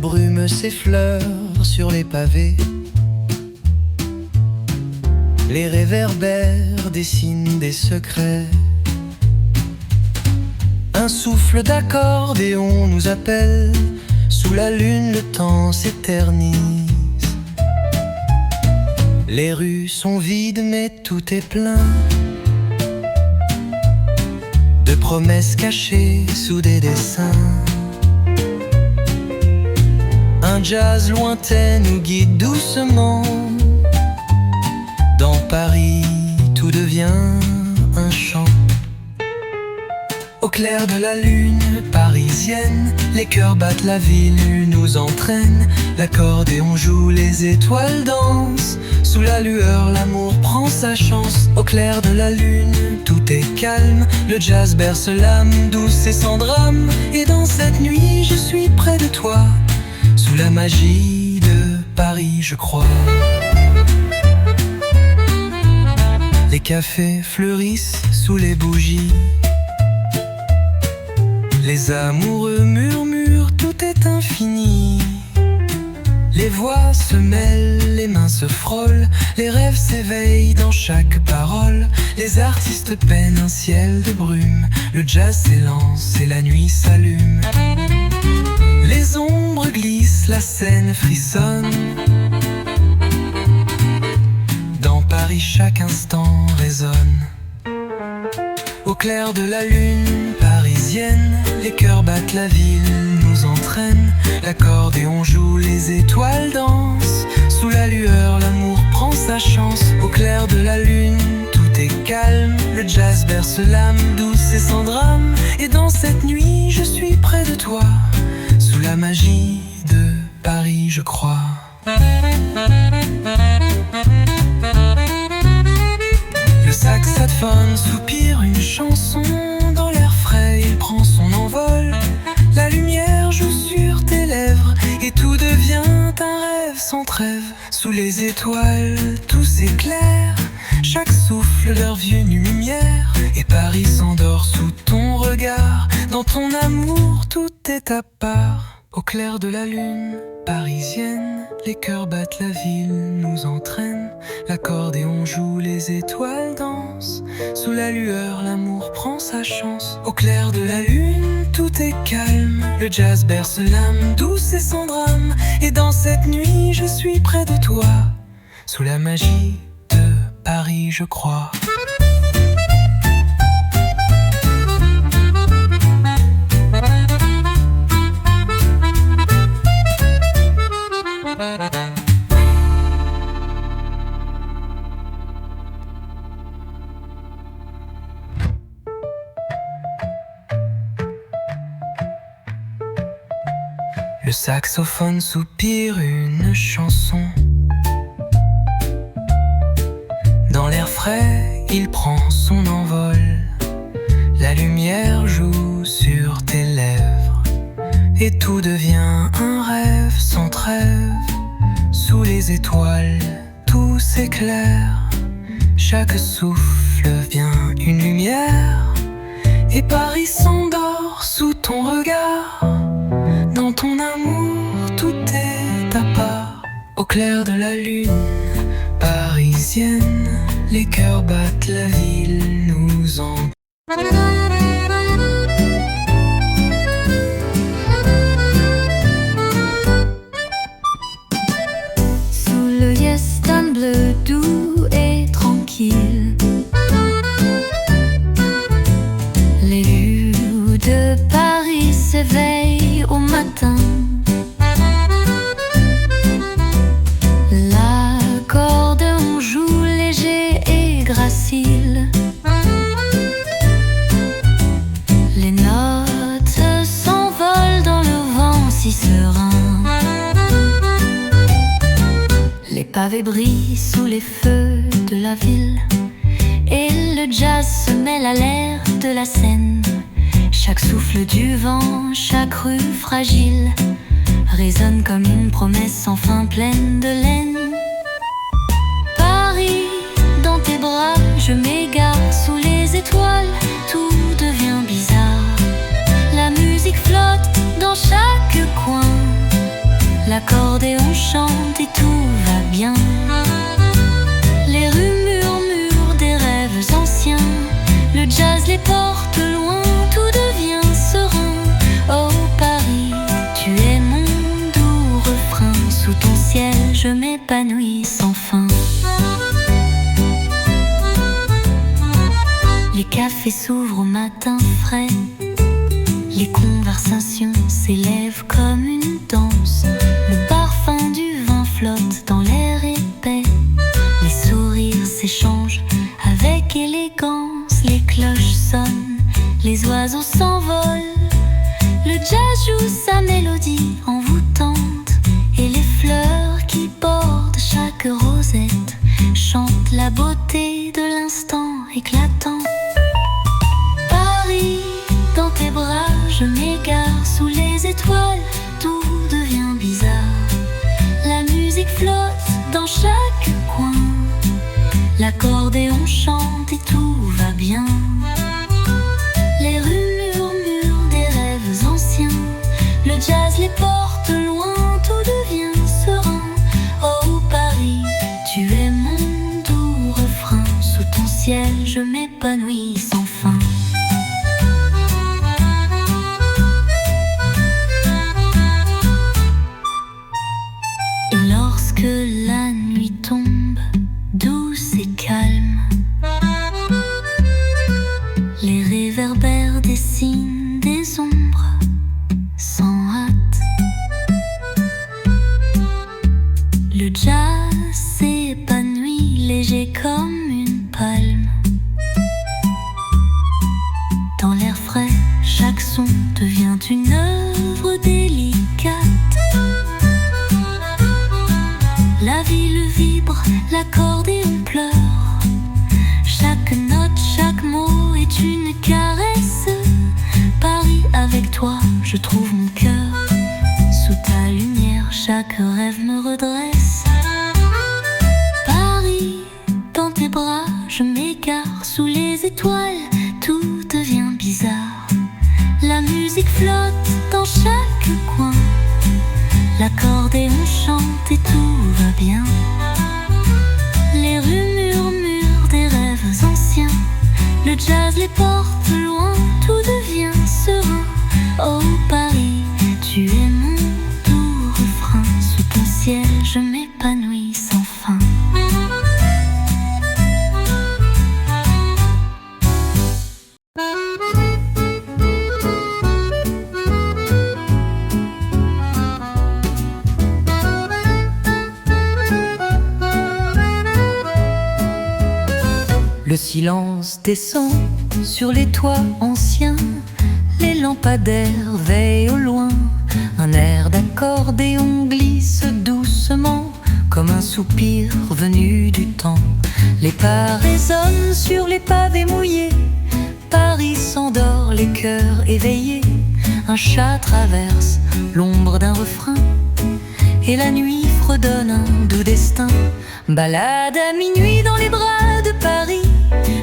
brume s'effleure sur les pavés. Les réverbères dessinent des secrets. Un souffle d'accordéon nous appelle. Sous la lune, le temps s'éternise. Les rues sont vides, mais tout est plein de promesses cachées sous des dessins. Un jazz lointain nous guide doucement. Dans Paris, tout devient un chant. Au clair de la lune parisienne, les cœurs battent, la ville nous entraîne. L'accordéon joue, les étoiles dansent. Sous la lueur, l'amour prend sa chance. Au clair de la lune, tout est calme. Le jazz berce l'âme douce et sans drame. Et dans cette nuit, je suis près de toi. Sous la magie de Paris, je crois. Les cafés fleurissent sous les bougies. Les amoureux murmurent, tout est infini. Les voix se mêlent, les mains se frôlent. Les rêves s'éveillent dans chaque parole. Les artistes peinent un ciel de brume. Le jazz s'élance et la nuit s'allume. Les ombres glissent, la scène frissonne. Dans Paris, chaque instant résonne. Au clair de la lune parisienne, les cœurs battent, la ville nous entraîne. L'accordéon joue, les étoiles dansent. Sous la lueur, l'amour prend sa chance. Au clair de la lune, tout est calme. Le jazz berce l'âme douce et sans drame. Et dans cette nuit, je suis près de toi. Sous la magie de Paris, je crois. Le saxophone soupire une chanson. Dans l'air frais, il prend son envol. La lumière joue sur tes lèvres et tout devient un rêve sans trêve. Sous les étoiles, tout s'éclaire. Chaque souffle leur vue une lumière. Et Paris s'endort sous ton regard. Dans ton amour, tout est à part. Au clair de la lune parisienne, les cœurs battent, la ville nous entraîne. L'accordéon joue, les étoiles dansent. Sous la lueur, l'amour prend sa chance. Au clair de la lune, tout est calme. Le jazz berce l'âme douce et sans drame. Et dans cette nuit, je suis près de toi. Sous la magie de Paris, je crois. Le saxophone soupire une chanson. Dans l'air frais, il prend son envol. La lumière joue sur tes lèvres et tout devient un rêve sans trêve. Sous les étoiles, tout s'éclaire. Chaque souffle vient une lumière. Et Paris s'endort sous ton regard. Dans ton amour, tout est à part. Au clair de la lune parisienne, les cœurs battent, la ville nous entraîne. Sous le Yeston bleu doux et tranquille, les vues de Paris s'éveillent au matin. L'accordéon joue léger et gracile. Les notes s'envolent dans le vent si serein. Les pavés brillent sous les feux de la ville. Et le jazz se mêle à l'air de la Seine. Chaque souffle du vent, chaque rue fragile résonne comme une promesse sans fin pleine de laine. Paris, dans tes bras, je m'égare sous les étoiles, tout devient bizarre. La musique flotte dans chaque coin. les porte loin, tout devient serein. Oh Paris, tu es mon doux refrain. Sous ton ciel, je m'épanouis sans fin. Les cafés s'ouvrent au matin frais. Les conversations s'élèvent comme une danse. Le parfum du vin flotte dans l'air épais. Les sourires s'échangent avec élégance. Les cloches sonnent, les oiseaux s'envolent. Le jazz joue sa mélodie envoûtante. Et les fleurs qui bordent chaque rosette chantent la beauté de l'instant éclatant. Paris, dans tes bras, je m'égare sous les étoiles. Tout devient bizarre. La musique flotte dans chaque coin. L'accordéon chante et tout va bien. Les rues murmurent des rêves anciens. Le jazz les porte loin, tout devient serein. Oh Paris, tu es mon doux refrain. Sous ton ciel, je m'épanouis sans fin. Lorsque la nuit tombe, douce et calme, les réverbères dessinent des ombres sans hâte. Le jazz s'épanouit léger comme une palme. Dans l'air frais, chaque son devient une œuvre délicate. La ville vibre, l'accordéon pleure. Chaque note, chaque mot est une caresse. Paris, avec toi, je trouve mon cœur. Sous ta lumière, chaque rêve me redresse. Paris, dans tes bras, je m'égare sous les étoiles. Tout devient bizarre. La musique flotte dans chaque coin. L'accordéon chante et tout va bien. Les rues murmurent des rêves anciens. Le jazz les porte loin, tout devient serein. Oh Paris, tu es mon doux refrain. Sous ton ciel, je m'épanouis sans fin. Le silence descend sur les toits anciens. Les lampadaires veillent au loin. Un air d'accordéon glisse doucement comme un soupir venu du temps. Les pas résonnent sur les pavés mouillés. Paris s'endort, les cœurs éveillés. Un chat traverse l'ombre d'un refrain. Et la nuit fredonne un doux destin. Balade à minuit dans les bras de Paris.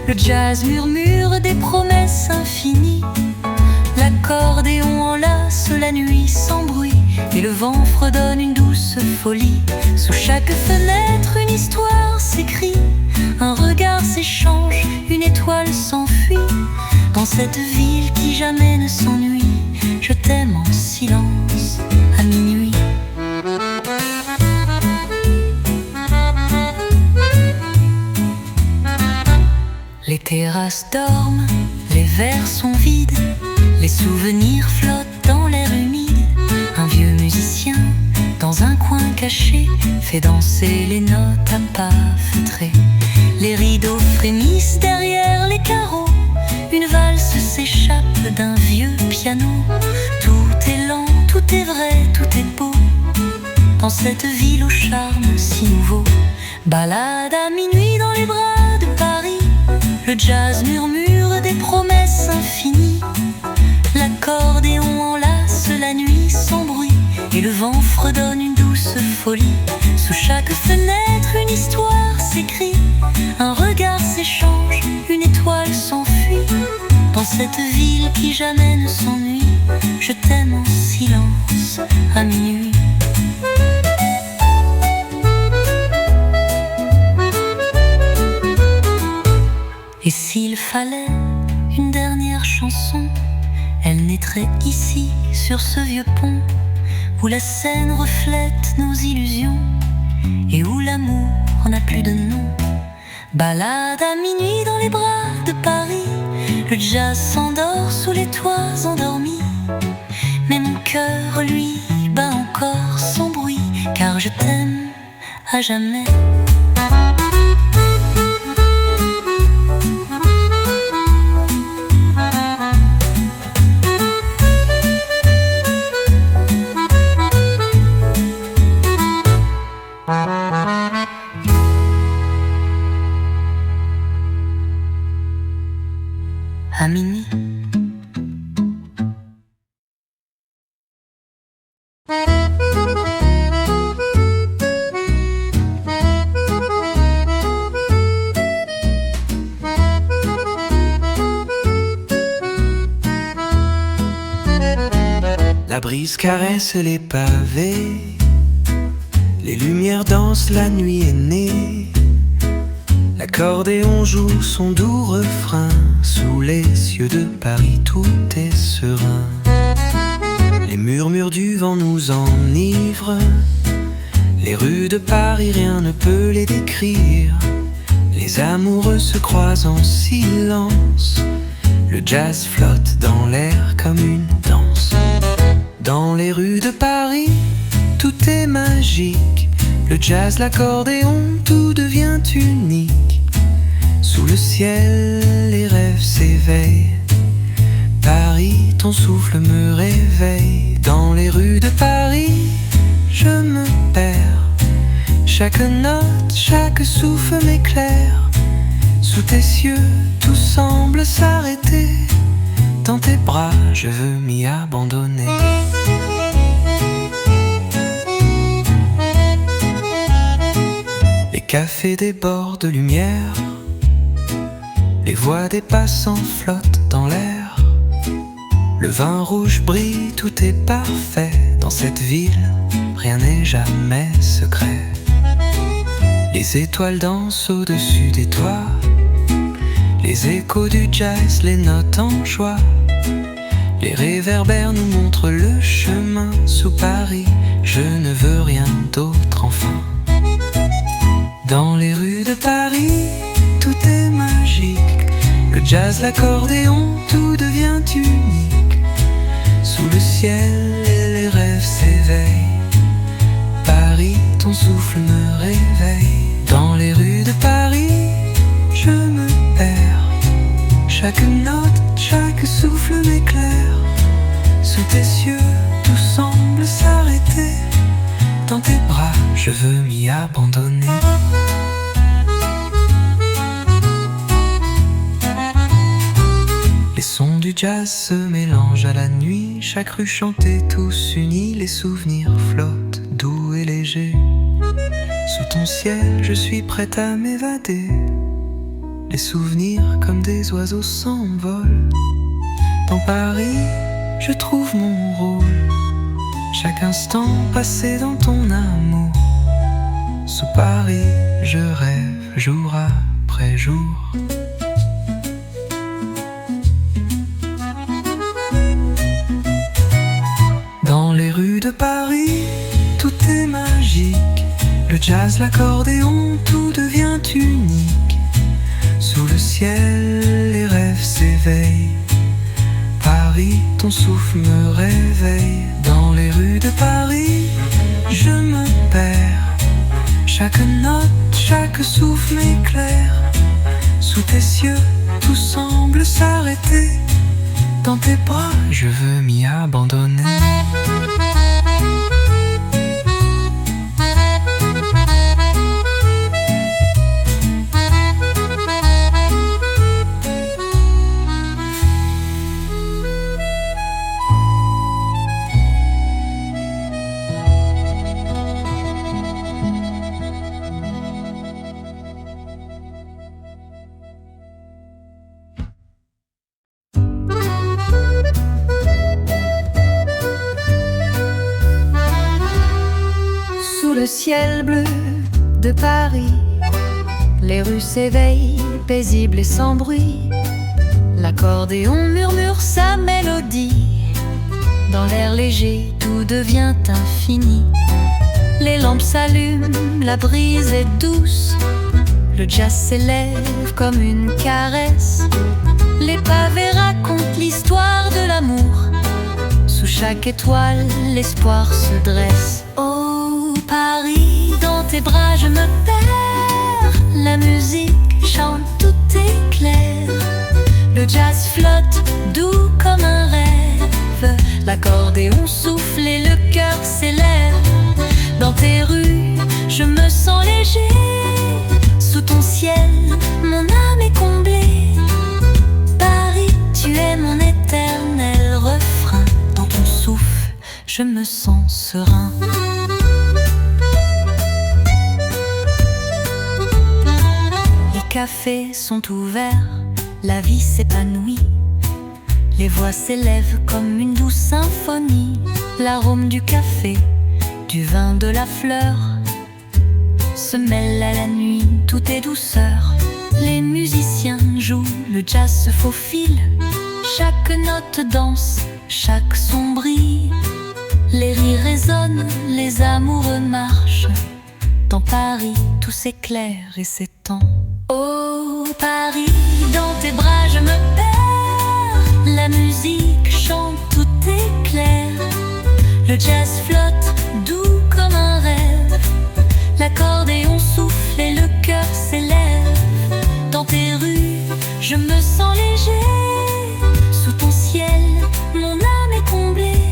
Le jazz murmure des promesses infinies. L'accordéon enlace la nuit sans bruit. Et le vent fredonne une douce folie. Sous chaque fenêtre une histoire s'écrit. Un regard s'échange, une étoile s'enfuit. Dans cette ville qui jamais ne s'ennuie, je t'aime en silence à minuit. Les terrasses dorment, les verres sont vides. Les souvenirs flottent dans l'air humide. Un vieux musicien, dans un coin caché, fait danser les notes à pas feutrés. Les rideaux frémissent derrière les carreaux. Une valse s'échappe d'un vieux piano. Tout est lent, tout est vrai, tout est beau. Dans cette ville au charme si nouveau. Balade à minuit dans les bras de Paris. Le jazz murmure des promesses infinies. L'accordéon enlace la nuit sans bruit. Et le vent fredonne une douce folie. Sous chaque fenêtre une histoire s'écrit. Un regard s'échange, une étoile s'enfuit. Dans cette ville qui jamais ne s'ennuie, je t'aime en silence à minuit. Et s'il fallait une dernière chanson, elle naîtrait ici, sur ce vieux pont, où la Seine reflète nos illusions, et où l'amour n'a plus de nom. Balade à minuit dans les bras de Paris, le jazz s'endort sous les toits endormis, mais mon cœur, lui, bat encore sans bruit, car je t'aime à jamais. À minuit. La brise caresse les pavés, les lumières dansent, la nuit est née. L'accordéon joue son doux refrain, sous les cieux de Paris tout est serein. Les murmures du vent nous enivrent, les rues de Paris rien ne peut les décrire. Les amoureux se croisent en silence, le jazz flotte dans l'air comme une danse. Dans les rues de Paris, tout est magique, le jazz, l'accordéon, tout devient unique. Sous le ciel, les rêves s'éveillent, Paris, ton souffle me réveille. Dans les rues de Paris, je me perds, chaque note, chaque souffle m'éclaire. Sous tes cieux, tout semble s'arrêter, dans tes bras, je veux m'y abandonner. Les cafés débordent de lumière, les voix des passants flottent dans l'air. Le vin rouge brille, tout est parfait. Dans cette ville, rien n'est jamais secret. Les étoiles dansent au-dessus des toits, les échos du jazz, les notes en joie. Les réverbères nous montrent le chemin. Sous Paris, je ne veux rien d'autre enfin. Dans les rues de Paris, tout est magique, le jazz, l'accordéon, tout devient unique. Sous le ciel, les rêves s'éveillent, Paris, ton souffle me réveille. Dans les rues de Paris, je me perds, chaque note, chaque souffle m'éclaire. Sous tes cieux, tout semble s'arrêter, dans tes bras, je veux m'y abandonner. Les sons du jazz se mélangent à la nuit, chaque rue chantée, tous unis, les souvenirs flottent, doux et légers. Sous ton ciel, je suis prête à m'évader, les souvenirs comme des oiseaux s'envolent. Dans Paris, je trouve mon rôle, chaque instant passé dans ton amour. Sous Paris, je rêve jour après jour. Dans les rues de Paris, tout est magique, le jazz, l'accordéon, tout devient unique. Sous le ciel, les rêves s'éveillent, Paris, ton souffle me réveille. Dans les rues de Paris, je me perds, chaque note, chaque souffle m'éclaire. Sous tes cieux, tout semble s'arrêter, dans tes bras, je veux m'y abandonner. Le ciel bleu de Paris, les rues s'éveillent, paisibles et sans bruit. L'accordéon murmure sa mélodie. Dans l'air léger, tout devient infini. Les lampes s'allument, la brise est douce. Le jazz s'élève comme une caresse. Les pavés racontent l'histoire de l'amour. Sous chaque étoile, l'espoir se dresse. Oh Paris, dans tes bras je me perds. La musique chante, tout est clair. Le jazz flotte, doux comme un rêve. L'accordéon souffle et le cœur s'élève. Dans tes rues, je me sens léger. Sous ton ciel, mon âme est comblée. Paris, tu es mon éternel refrain. Dans ton souffle, je me sens serein. Les cafés sont ouverts, la vie s'épanouit. Les voix s'élèvent comme une douce symphonie. L'arôme du café, du vin, de la fleur se mêle à la nuit, tout est douceur. Les musiciens jouent, le jazz se faufile. Chaque note danse, chaque son brille. Les rires résonnent, les amoureux marchent. Dans Paris, tout s'éclaire et s'étend. Oh Paris, dans tes bras je me perds. La musique chante, tout est clair. Le jazz flotte, doux comme un rêve. L'accordéon souffle et le cœur s'élève. Dans tes rues, je me sens léger. Sous ton ciel, mon âme est comblée.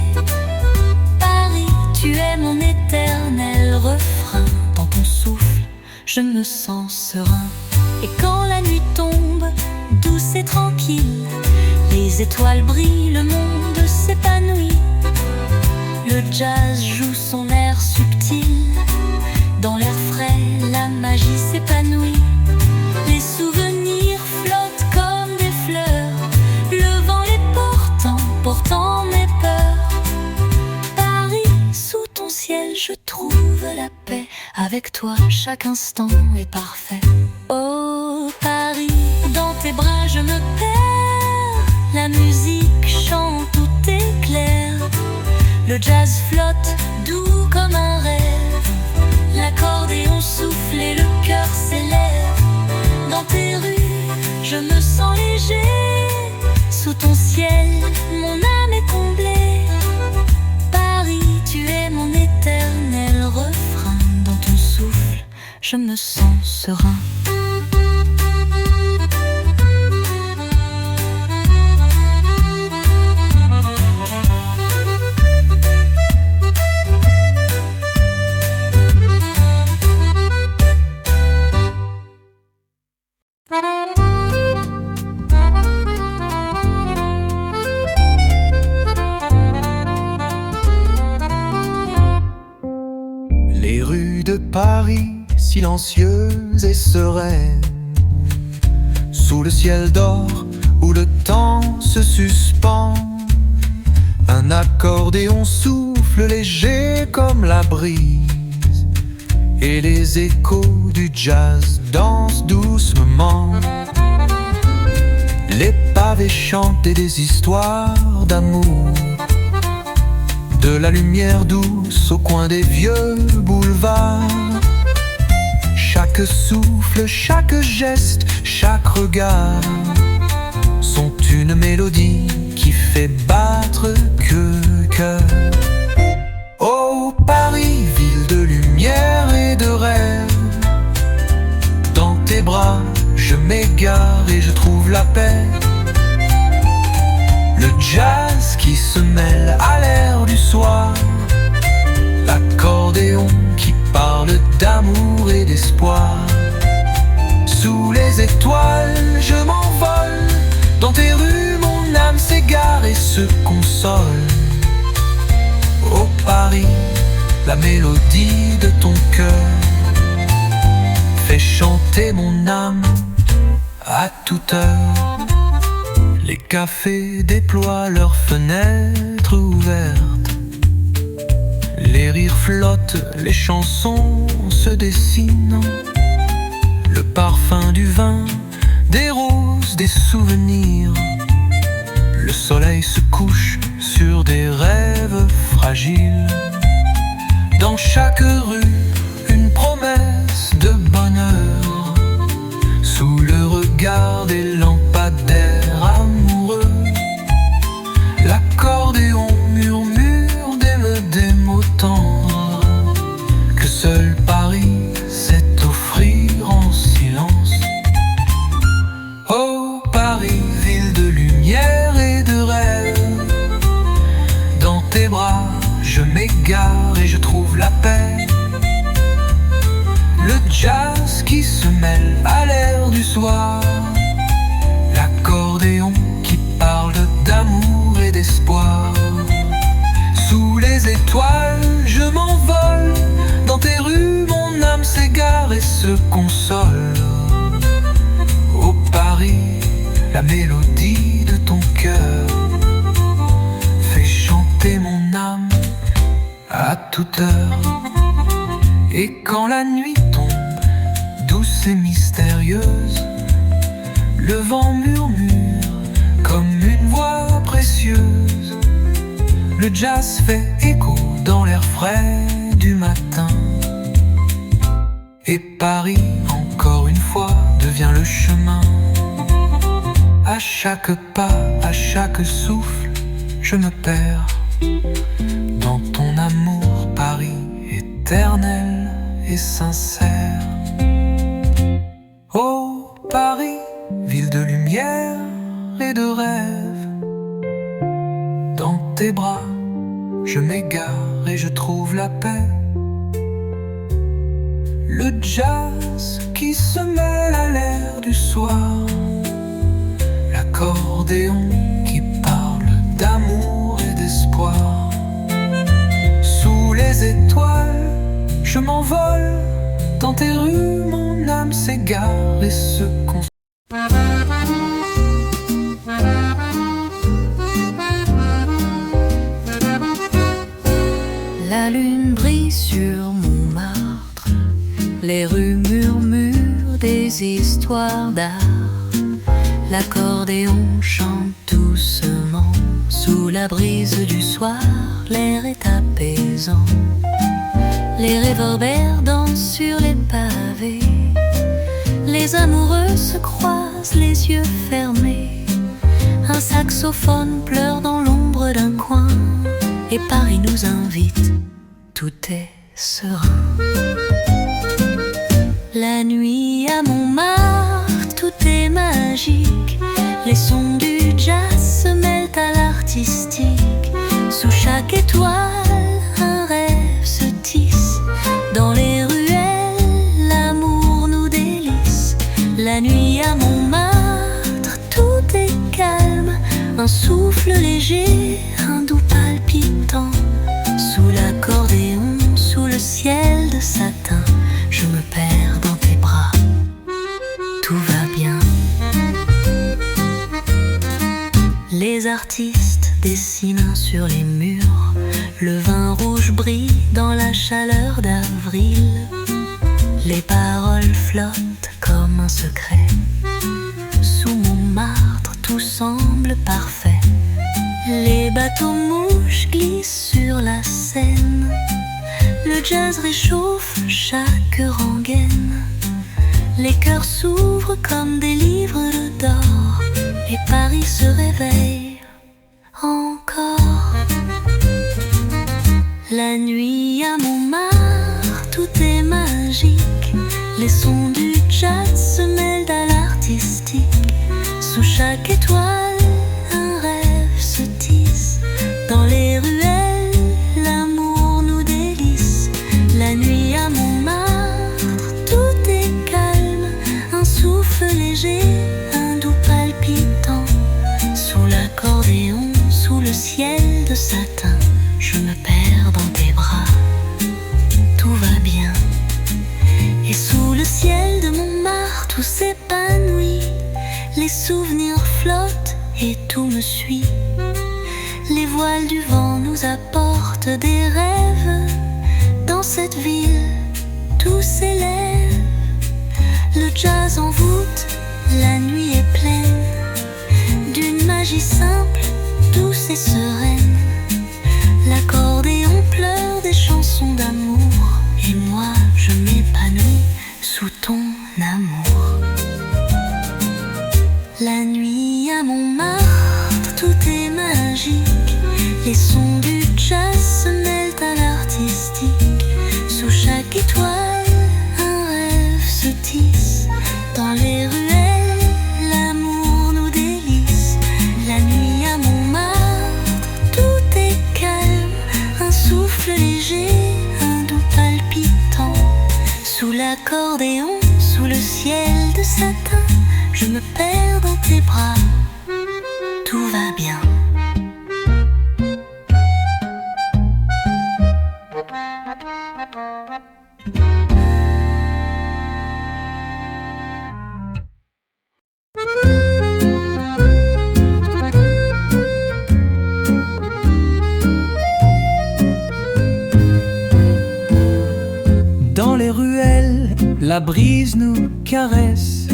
Paris, tu es mon éternel refrain. Dans ton souffle, je me sens serein. Et quand la nuit tombe, douce et tranquille, les étoiles brillent, le monde s'épanouit. Le jazz joue son air subtil. Dans l'air frais, la magie s'épanouit. Les souvenirs flottent comme des fleurs. Le vent les portant mes peurs. Paris, sous ton ciel, je trouve la paix. Avec toi, chaque instant est parfait. Oh Paris, dans tes bras je me perds. La musique chante, tout est clair. Le jazz flotte, doux comme un rêve. L'accordéon souffle et le cœur s'élève. Dans tes rues, je me sens léger. Sous ton ciel, mon âme est comblée. Paris, tu es mon éternel refrain. Dans ton souffle, je me sens serein. Les rues de Paris, silencieuses et sereines, sous le ciel d'or où le temps se suspend. Un accordéon souffle léger comme la brise, et les échos du jazz dansent doucement. Les pavés chantent des histoires d'amour, de la lumière douce au coin des vieux boulevards. Chaque souffle, chaque geste, chaque regard sont une mélodie qui fait battre cœur. Oh Paris, ville de lumière et de rêve, dans tes bras je m'égare et je trouve la paix. Le jazz qui se mêle à l'air du soir, l'accordéon qui parle d'amour et d'espoir. Sous les étoiles je m'envole, dans tes rues mon âme s'égare et se console. Oh Paris, la mélodie de ton cœur fait chanter mon âme à toute heure. Les cafés déploient leurs fenêtres ouvertes. Les rires flottent, les chansons se dessinent. Le parfum du vin, des roses, des souvenirs soleil se couche sur des rêves fragiles. Dans chaque rue, une promesse de bonheur, sous le regard des lampadaires amoureux. L'accordéon murmure des mots tendres que seul Paris sait offrir en silence. Oh Paris, ville de lumière et de rêve, dans tes bras je m'égare et je trouve la paix. Le jazz qui se mêle à l'air du soir, l'accordéon qui parle d'amour et d'espoir. Sous les étoiles je m'envole, dans tes rues mon âme s'égare et se console. Ô Paris, la mélodie de ton cœur fait chanter mon âme à toute heure. Et quand la nuit tombe, douce et mystérieuse, le vent murmure comme une voix précieuse. Le jazz fait écho dans l'air frais du matin. Et Paris, encore une fois, devient le chemin. À chaque pas, à chaque souffle, je me perds dans ton amour, Paris, éternel et sincère. Oh Paris, ville de lumière et de rêve, dans tes bras je m'égare et je trouve la paix. Le jazz qui se mêle à l'air du soir, l'accordéon qui parle d'amour et d'espoir. Sous les étoiles je m'envole, dans tes rues mon âme s'égare et se console. La lune brille sur Montmartre, les rues murmurent des histoires d'art. L'accordéon chante doucement, sous la brise du soir, l'air est apaisant. Les réverbères dansent sur les pavés, les amoureux se croisent les yeux fermés. Un saxophone pleure dans l'ombre d'un coin, et Paris nous invite, tout est serein. La nuit à Montmartre, tout est magique. Les sons du jazz se mêlent à l'artistique. Sous chaque étoile, un rêve se tisse. Dans les ruelles, l'amour nous délice. La nuit à Montmartre, tout est calme. Un souffle léger, un doux palpitant. Sous l'accordéon, sous le ciel de satin, je me perds dans tes bras, tout va bien. Les artistes dessinent sur les murs, le vin rouge brille dans la chaleur d'avril. Les paroles flottent comme un secret. Sous Montmartre, tout semble parfait. Les bateaux mouches glissent sur la Seine. Le jazz réchauffe chaque rengaine. Les cœurs s'ouvrent comme des livres d'or, et Paris se réveille encore. La nuit à Montmartre, tout est magique. Les sons du jazz se mêlent à l'artistique. Sous chaque étoile, un rêve se tisse. Dans les ruelles, l'amour nous délice. La nuit à Montmartre, tout est calme. Un souffle léger, un doux palpitant. Sous l'accordéon, sous le ciel de satin, je me perds dans tes bras, tout va bien. Et sous le ciel de Montmartre, tout s'épanouit. Les souvenirs flottent et tout me suit. Les voiles du vent nous apportent des rêves. Dans cette ville, tout s'élève. Le jazz envoûte, la nuit est pleine d'une magie simple douce et sereine. L'accordéon pleure des chansons d'amour, et moi je m'épanouis sous ton amour. La nuit à Montmartre, tout est magique. Les sons du jazz se mêlent à l'artistique. Sous chaque étoile, un rêve se tisse. Dans les ruelles, l'amour nous délice. La nuit à Montmartre, tout est calme. Un souffle léger, un doux palpitant. Sous l'accordéon, sous le ciel de satin, je me perds dans tes bras, tout va bien. Dans les ruelles, la brise nous caresse.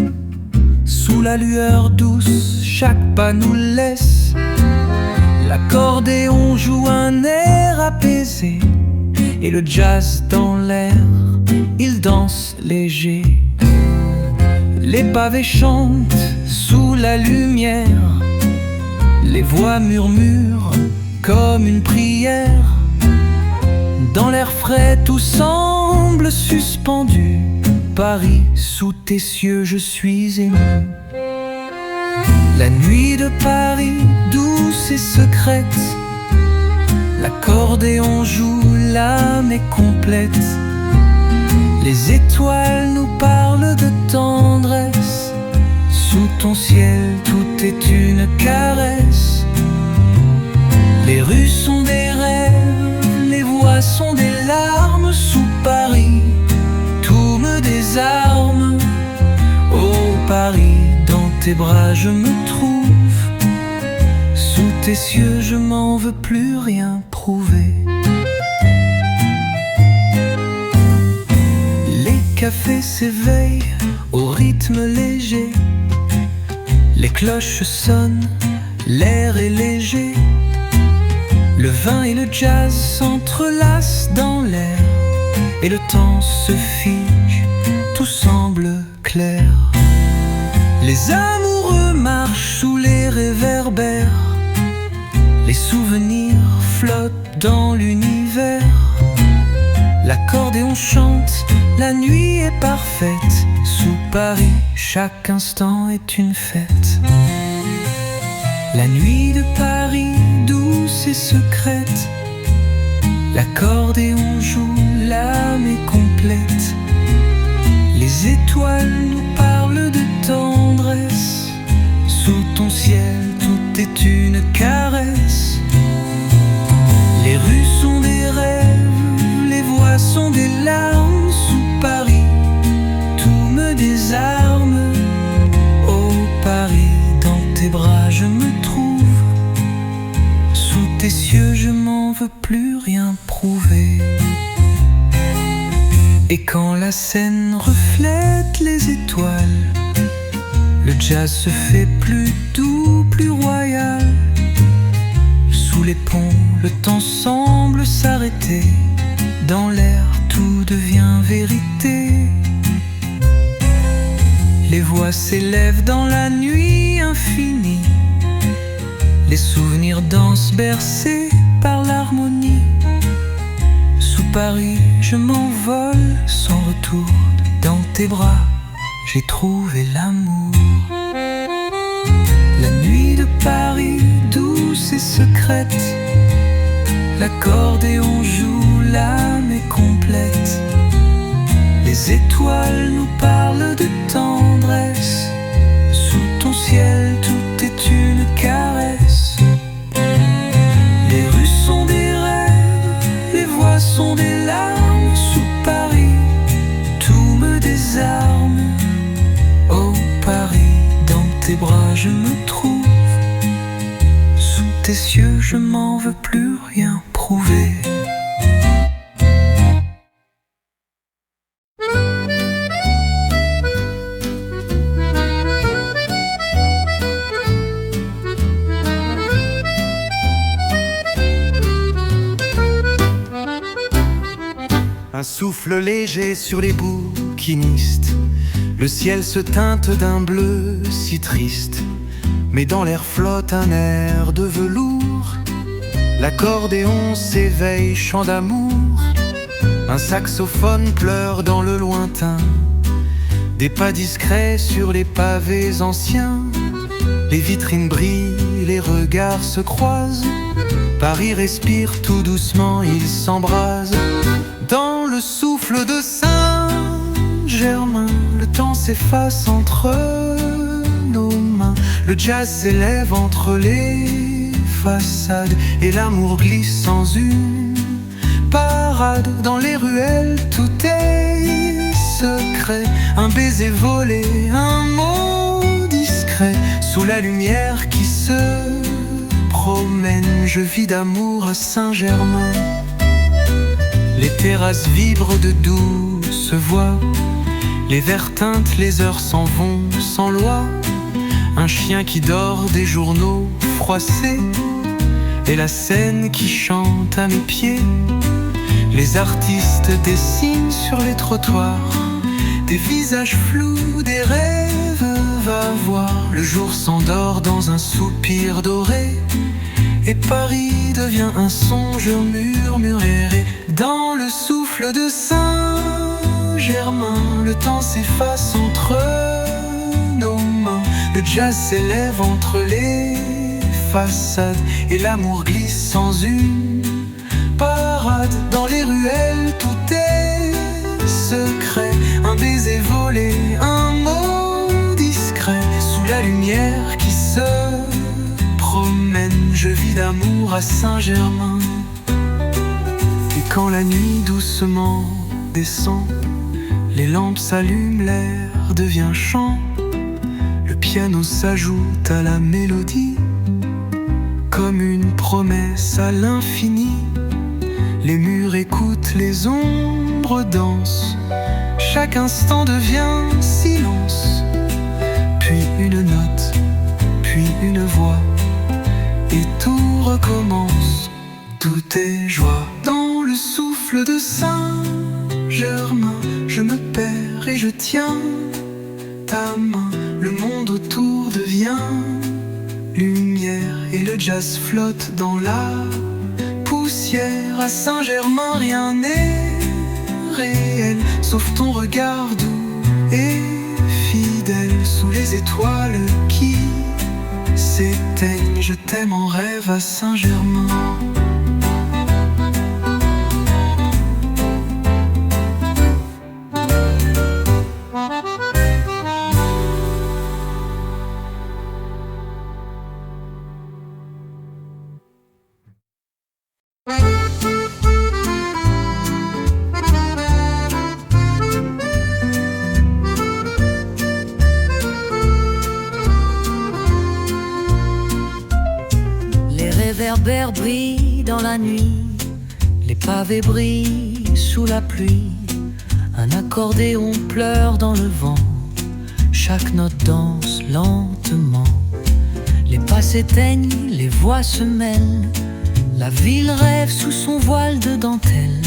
Sous la lueur douce, chaque pas nous laisse. L'accordéon joue un air apaisé, et le jazz dans l'air, il danse léger. Les pavés chantent sous la lumière, les voix murmurent comme une prière. Dans l'air frais, tout semble suspendu. Paris, sous tes cieux, je suis ému. La nuit de Paris, douce et secrète, l'accordéon joue, l'âme est complète. Les étoiles nous parlent de tendresse. Sous ton ciel, tout est une caresse. Les rues sont des rêves, les voix sont des larmes. Sous Paris, tout me désarme. Oh Paris, dans tes bras je me trouve. Sous tes cieux je m'en veux plus rien prouver. Les cafés s'éveillent au rythme léger. Les cloches sonnent, l'air est léger. Le vin et le jazz s'entrelacent dans l'air, et le temps se fige, tout semble clair. Les amoureux marchent sous les réverbères. Les souvenirs flottent dans l'univers. L'accordéon chante, la nuit est parfaite. Sous Paris, chaque instant est une fête. La nuit de Paris, douce et secrète, l'accordéon joue, l'âme est complète. Les étoiles nous parlent de tendresse. Sous ton ciel, tout est une caresse. Les rues sont des rêves, les voix sont des larmes. Sous Paris, tout me désarme. Oh Paris, dans tes bras je me trouve. Sous tes cieux je m'en veux plus rien prouver. Et quand la scène reflète les étoiles, le jazz se fait plus doux, plus royal. Sous les ponts, le temps semble s'arrêter. Dans l'air, tout devient vérité. Les voix s'élèvent dans la nuit infinie. Les souvenirs dansent bercés par l'harmonie. Sous Paris, je m'envole sans retour. Dans tes bras, j'ai trouvé l'amour. La nuit de Paris, douce et secrète, l'accordéon joue, l'âme est complète. Les étoiles nous parlent de tendresse. Sous ton ciel, tout est une caresse. Les rues sont des rêves, les voix sont des larmes. Sous Paris, tout me désarme. Oh Paris, dans tes bras je me trouve. Sous tes cieux, je m'en veux plus rien prouver. Un souffle léger sur les bouquinistes. Le ciel se teinte d'un bleu si triste, mais dans l'air flotte un air de velours. L'accordéon s'éveille, chant d'amour. Un saxophone pleure dans le lointain. Des pas discrets sur les pavés anciens. Les vitrines brillent, les regards se croisent. Paris respire tout doucement, il s'embrase. Dans le souffle de Saint-Germain, le temps s'efface entre nos mains. Le jazz s'élève entre les façades et l'amour glisse sans une parade. Dans les ruelles, tout est secret. Un baiser volé, un mot discret. Sous la lumière qui se promène, je vis d'amour à Saint-Germain. Les terrasses vibrent de douces voix. Les verres teintent, les heures s'en vont sans loi. Un chien qui dort, des journaux froissés, et la Seine qui chante à mes pieds. Les artistes dessinent sur les trottoirs des visages flous, des rêves, va voir. Le jour s'endort dans un soupir doré, et Paris devient un songe murmuré. Dans le souffle de Saint-Germain, le temps s'efface entre nos mains. Le jazz s'élève entre les façades et l'amour glisse sans une parade. Dans les ruelles, tout est secret. Un baiser volé, un mot discret. Sous la lumière qui se promène, je vis d'amour à Saint-Germain. Et quand la nuit doucement descend, les lampes s'allument, l'air devient chant. Le piano s'ajoute à la mélodie, comme une promesse à l'infini. Les murs écoutent, les ombres dansent. Chaque instant devient silence, puis une note, puis une voix, et tout recommence. Tout est joie. Dans le souffle de Saint-Germain, je me perds et je tiens ta main. Le monde autour devient lumière et le jazz flotte dans la poussière. À Saint-Germain, rien n'est réel, sauf ton regard doux et fidèle. Sous les étoiles qui s'éteignent, je t'aime en rêve à Saint-Germain. Les réverbères brillent dans la nuit, les pavés brillent sous la pluie. Un accordéon pleure dans le vent, chaque note danse lentement. Les pas s'éteignent, les voix se mêlent. La ville rêve sous son voile de dentelle.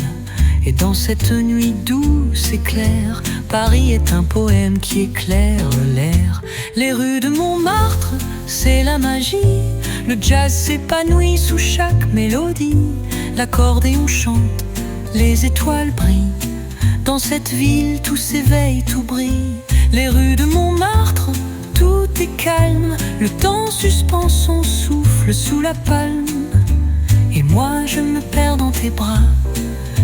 Et dans cette nuit douce et claire, Paris est un poème qui éclaire l'air. Les rues de Montmartre, c'est la magie. Le jazz s'épanouit sous chaque mélodie. L'accordéon chante, les étoiles brillent. Dans cette ville, tout s'éveille, tout brille. Les rues de Montmartre, tout est calme. Le temps suspend son souffle sous la palme. Et moi, je me perds dans tes bras.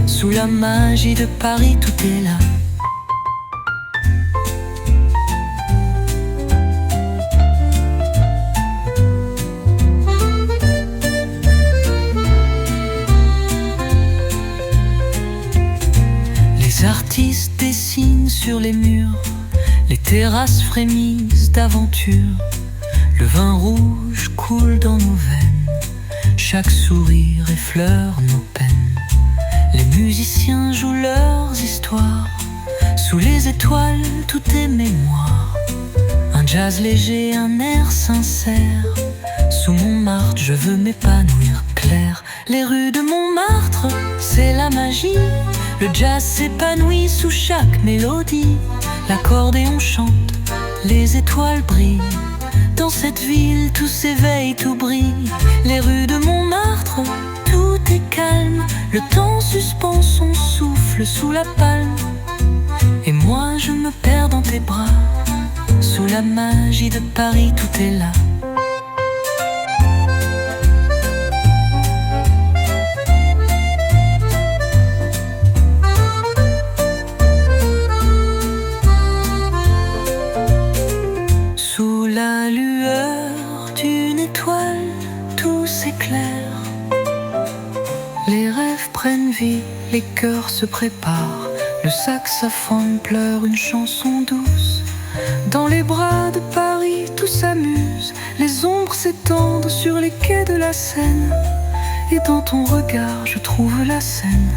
Sous la magie de Paris, tout est là. Les artistes dessinent sur les murs, les terrasses frémissent d'aventure. Le vin rouge coule dans nos veines, chaque sourire effleure nos peines. Les musiciens jouent leurs histoires, sous les étoiles tout est mémoire. Un jazz léger, un air sincère. Sous Montmartre, je veux m'épanouir clair. Les rues de Montmartre, c'est la magie. Le jazz s'épanouit sous chaque mélodie. L'accordéon chante, les étoiles brillent. Dans cette ville, tout s'éveille, tout brille. Les rues de Montmartre, tout est calme. Le temps suspend son souffle sous la palme. Et moi je me perds dans tes bras. Sous la magie de Paris, tout est là. Sous la lueur d'une étoile, tout s'éclaire. Les rêves prennent vie, les cœurs se préparent. Le saxophone pleure une chanson douce. Dans les bras de Paris, tout s'amuse. Les ombres s'étendent sur les quais de la Seine. Et dans ton regard, je trouve la scène.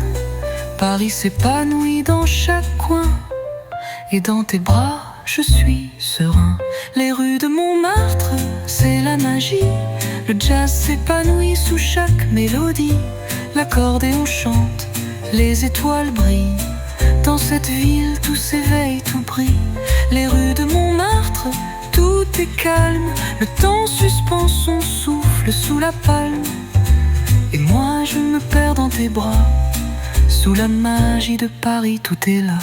Paris s'épanouit dans chaque coin. Et dans tes bras, je suis serein. Les rues de Montmartre, c'est la magie. Le jazz s'épanouit sous chaque mélodie. L'accordéon chante, les étoiles brillent. Dans cette ville, tout s'éveille, tout brille. Les rues de Montmartre, tout est calme. Le temps suspend son souffle sous la palme. Et moi je me perds dans tes bras. Sous la magie de Paris, tout est là.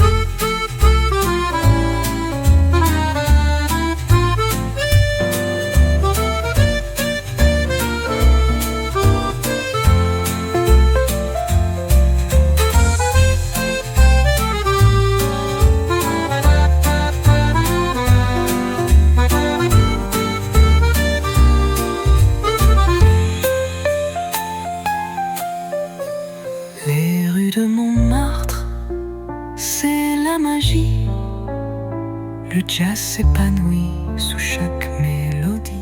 Les rues de Montmartre, c'est la magie. Le jazz s'épanouit sous chaque mélodie.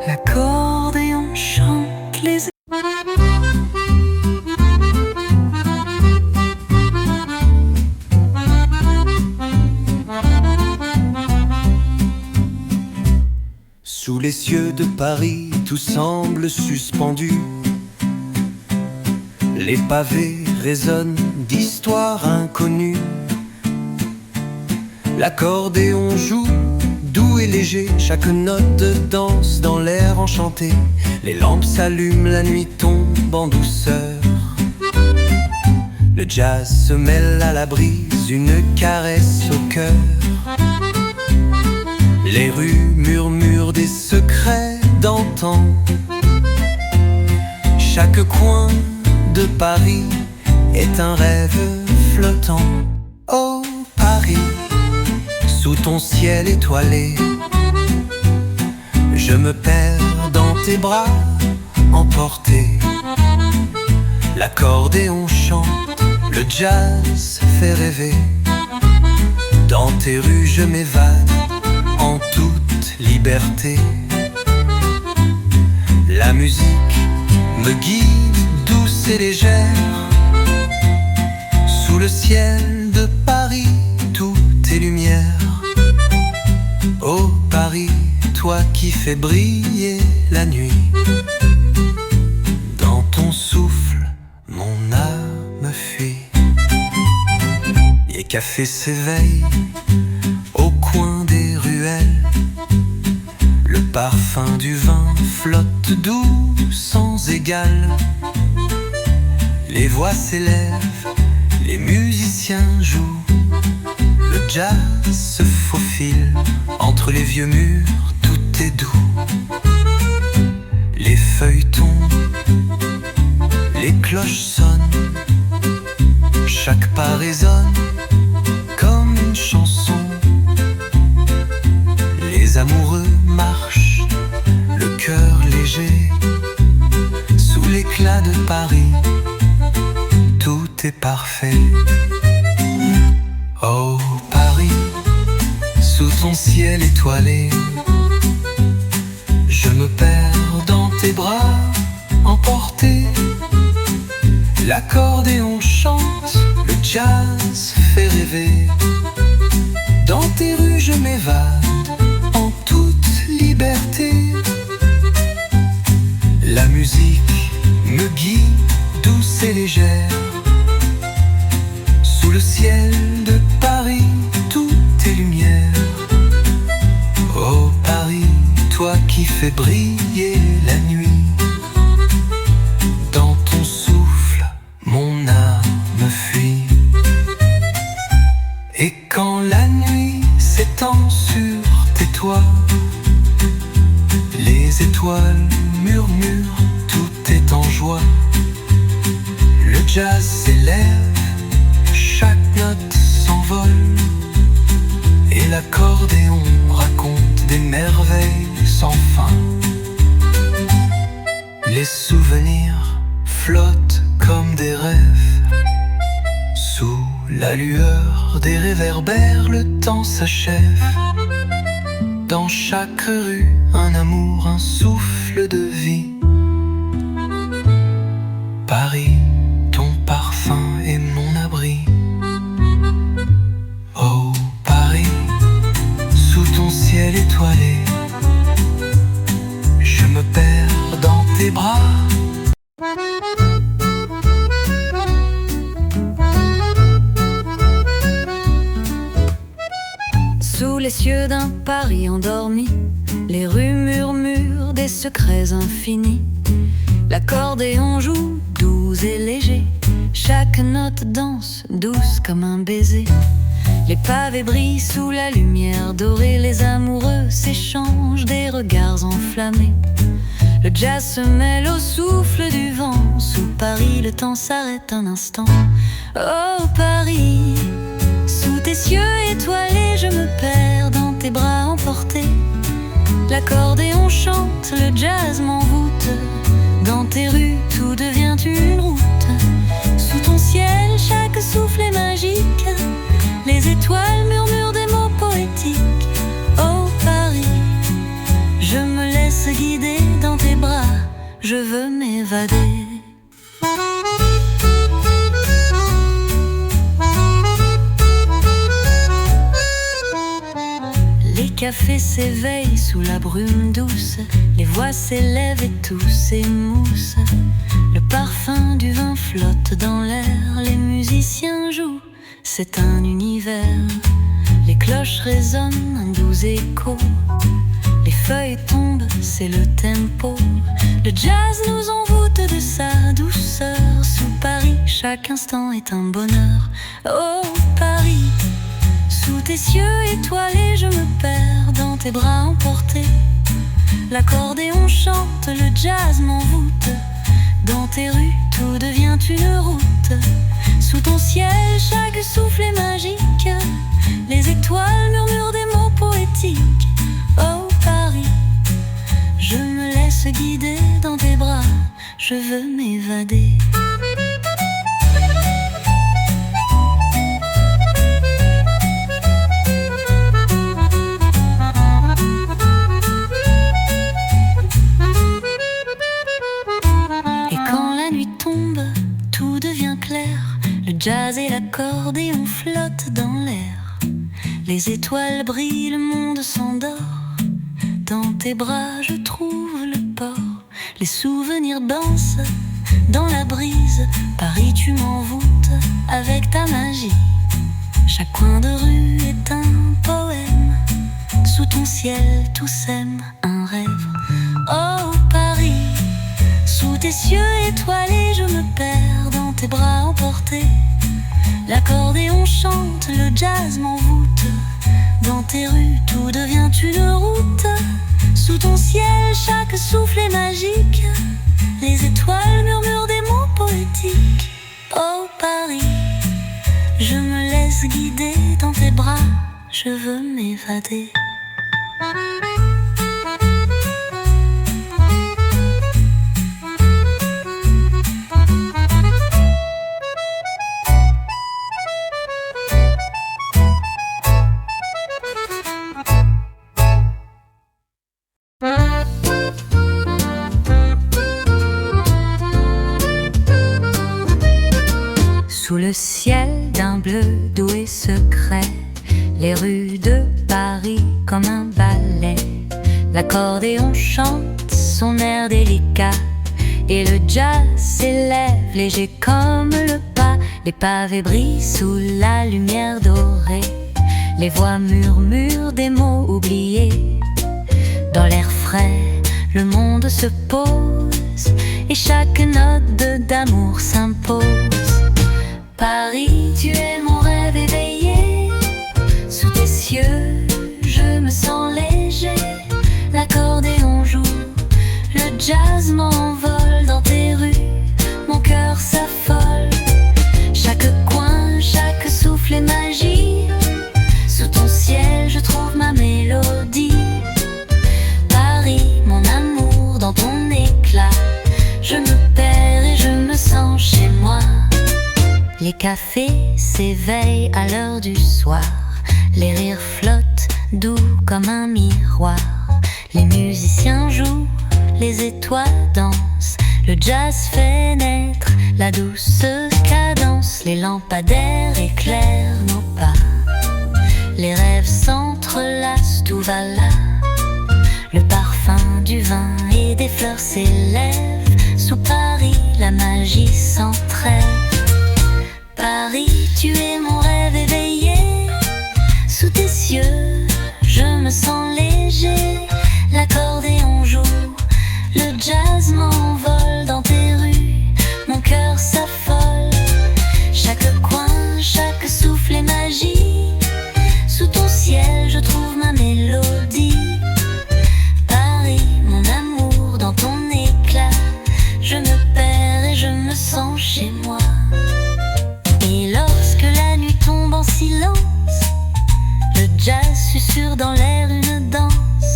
L'accordéon chante les... Sous les cieux de Paris, tout semble suspendu. Les pavés résonnent d'histoires inconnues. L'accordéon joue, doux et léger. Chaque note danse dans l'air enchanté. Les lampes s'allument, la nuit tombe en douceur. Le jazz se mêle à la brise, une caresse au cœur. Les rues murmurent des secrets d'antan. Chaque coin de Paris est un rêve flottant. Oh Paris, sous ton ciel étoilé, je me perds dans tes bras emporté. L'accordéon chante, le jazz fait rêver. Dans tes rues je m'évade en toute liberté. La musique me guide douce et légère. Sous le ciel de Paris, tout est lumière. Oh Paris, toi qui fais briller la nuit. Dans ton souffle, mon âme fuit. Les cafés s'éveillent au coin des ruelles. Le parfum du vin flotte doux sans égal. Les voix s'élèvent, les musiciens jouent. Le jazz se faufile entre les vieux murs, tout est doux. Les feuilles tombent, les cloches sonnent. Chaque pas résonne comme une chanson. Les amoureux marchent, le cœur léger. Sous l'éclat de Paris, tout est parfait. Oh Paris, sous ton ciel étoilé, je me perds dans tes bras emporté. L'accordéon chante, le jazz fait rêver. Dans tes rues je m'évade en toute liberté. La musique me guide douce et légère. briller la nuit. Dans ton souffle, mon âme fuit. Et quand la nuit s'étend sur tes toits, les étoiles murmurent, tout est en joie. Le jazz s'élève, chaque note s'envole, et l'accordéon raconte des merveilles sans fin. Les souvenirs flottent comme des rêves. Sous la lueur des réverbères, le temps s'achève. Dans chaque rue, un amour, un souffle de vie. Paris, ton parfum est mon abri. Oh Paris, sous ton ciel étoilé, je me perds dans tes bras. Sous les cieux d'un Paris endormi, les rues murmurent des secrets infinis. L'accordéon joue doux et léger, chaque note danse douce comme un baiser. Les pavés brillent sous la lumière dorée, les amoureux s'échangent des regards enflammés. Le jazz se mêle au souffle du vent, sous Paris le temps s'arrête un instant. Oh Paris, sous tes cieux étoilés, je me perds dans tes bras emportés. L'accordéon chante, le jazz m'envoûte. Dans tes rues, tout devient une route. Sous ton ciel, chaque souffle est magique. Les étoiles murmurent des mots poétiques. Oh Paris, je me laisse guider dans tes bras. Je veux m'évader. Les cafés s'éveillent sous la brume douce, les voix s'élèvent et tout s'émousse. Le parfum du vin flotte dans l'air, les musiciens jouent, c'est un univers. Les cloches résonnent, un doux écho. Les feuilles tombent, c'est le tempo. Le jazz nous envoûte de sa douceur. Sous Paris, chaque instant est un bonheur. Oh Paris, sous tes cieux étoilés, je me perds dans tes bras emportés. L'accordéon chante, le jazz m'envoûte. Dans tes rues, tout devient une route. Sous ton ciel, chaque souffle est magique. Les étoiles murmurent des mots poétiques. Oh Paris, je me laisse guider dans tes bras. Je veux m'évader. Le jazz et l'accordéon flottent dans l'air. Les étoiles brillent, le monde s'endort. Dans tes bras je trouve le port. Les souvenirs dansent dans la brise. Paris tu m'envoûtes avec ta magie. Chaque coin de rue est un poème. Sous ton ciel tout sème un rêve. Oh Paris, sous tes cieux étoilés je me perds dans tes bras emportés. L'accordéon chante, le jazz m'envoûte. Dans tes rues, tout devient une route. Sous ton ciel, chaque souffle est magique. Les étoiles murmurent des mots poétiques. Oh Paris, je me laisse guider dans tes bras. Je veux m'évader. Sous le ciel d'un bleu doux et secret, les rues de Paris comme un ballet. L'accordéon chante son air délicat et le jazz s'élève léger comme le pas. Les pavés brillent sous la lumière dorée. Les voix murmurent des mots oubliés. Dans l'air frais, le monde se pose et chaque note d'amour s'impose. Paris, tu es mon rêve éveillé. Sous tes cieux, je me sens léger. L'accordéon joue, le jazz m'envole dans tes rues. Mon cœur s'affole. Chaque coin, chaque souffle est magie. Sous ton ciel, je trouve ma mélodie. Paris, mon amour, dans ton éclat, je me perds et je me sens chez moi. Les cafés s'éveillent à l'heure du soir. Les rires flottent doux comme un miroir. Les musiciens jouent, les étoiles dansent. Le jazz fait naître la douce cadence. Les lampadaires éclairent nos pas. Les rêves s'entrelacent, tout va là. Le parfum du vin et des fleurs s'élève. Sous Paris, la magie s'entrève. Paris, tu es mon rêve éveillé. Sous tes cieux, je me sens léger. L'accordéon joue, le jazz m'envole dans tes rues. Mon cœur s'affole. Chaque coin, chaque souffle est magie. Sous ton ciel, je trouve ma mélodie. Paris, mon amour, dans ton éclat, je me perds et je me sens chez moi. Et lorsque la nuit tombe en silence, le jazz susurre dans l'air une danse.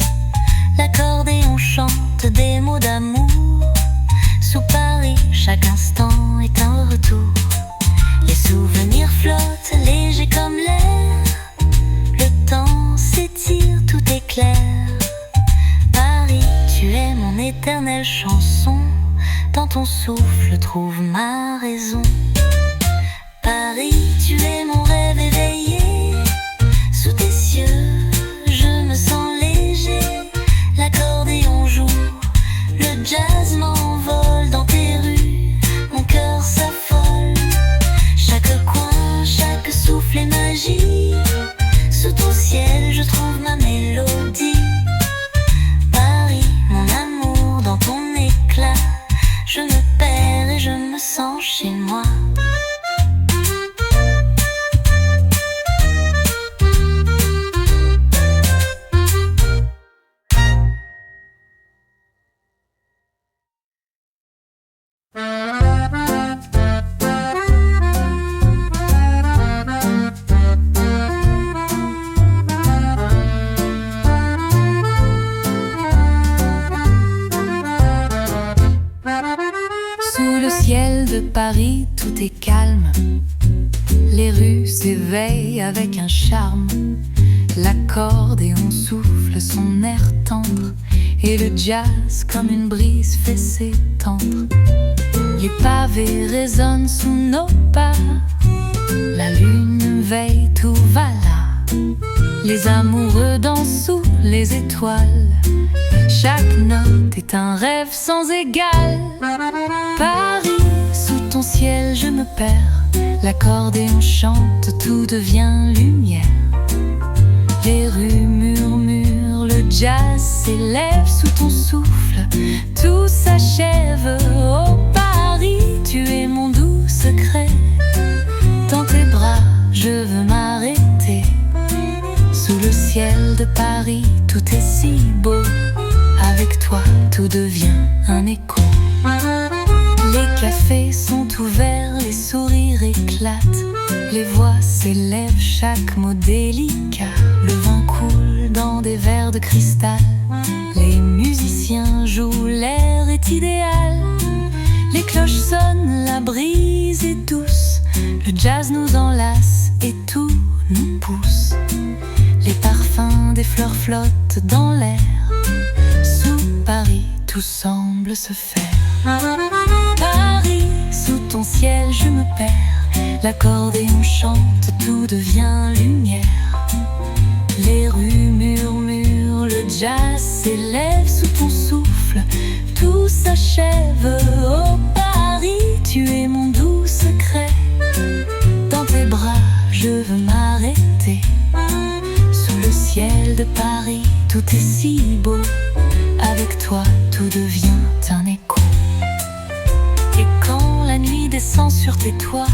L'accordéon chante des mots d'amour. Sous Paris, chaque instant est un retour. Les souvenirs flottent, légers comme l'air. Le temps s'étire, tout est clair. Paris, tu es mon éternelle chanson. Dans ton souffle, trouve ma raison. Paris, tu es mon rêve éveillé. Sous tes cieux, je me sens léger. L'accordéon joue, le jazz m'envole dans tes rues. Mon cœur s'affole. Chaque coin, chaque souffle est magie. Sous ton ciel, je trouve ma mélodie. Paris, mon amour, dans ton éclat, je me perds et je me sens chez moi. Paris, tout est calme. Les rues s'éveillent avec un charme. L'accordéon souffle son air tendre. Et le jazz, comme une brise, fait s'étendre. Les pavés résonnent sous nos pas. La lune veille, tout va là. Les amoureux dansent sous les étoiles. Chaque note est un rêve sans égal. Paris, sous ton ciel je me perds. L'accordéon chante, tout devient lumière. Les rues murmurent, le jazz s'élève. Sous ton souffle, tout s'achève. Oh Paris, tu es mon doux secret. Dans tes bras, je veux m'arrêter. Sous le ciel de Paris, tout est si beau. Avec toi, tout devient un écho. Les cafés sont ouverts, les sourires éclatent. Les voix s'élèvent, chaque mot délicat. Le vin coule dans des verres de cristal. Les musiciens jouent, l'air est idéal. Les cloches sonnent, la brise est douce. Le jazz nous enlace et tout nous pousse. Les parfums des fleurs flottent dans l'air. Sous Paris, tout semble se faire. Paris, sous ton ciel je me perds. L'accordéon chante, tout devient lumière. Les rues murmurent, le jazz s'élève. Sous ton souffle, tout s'achève. Oh Paris, tu es mon doux secret. Dans tes bras, je veux m'arrêter. Sous le ciel de Paris, tout est si beau. Avec Avec toi, tout devient un écho. Et quand la nuit descend sur tes toits,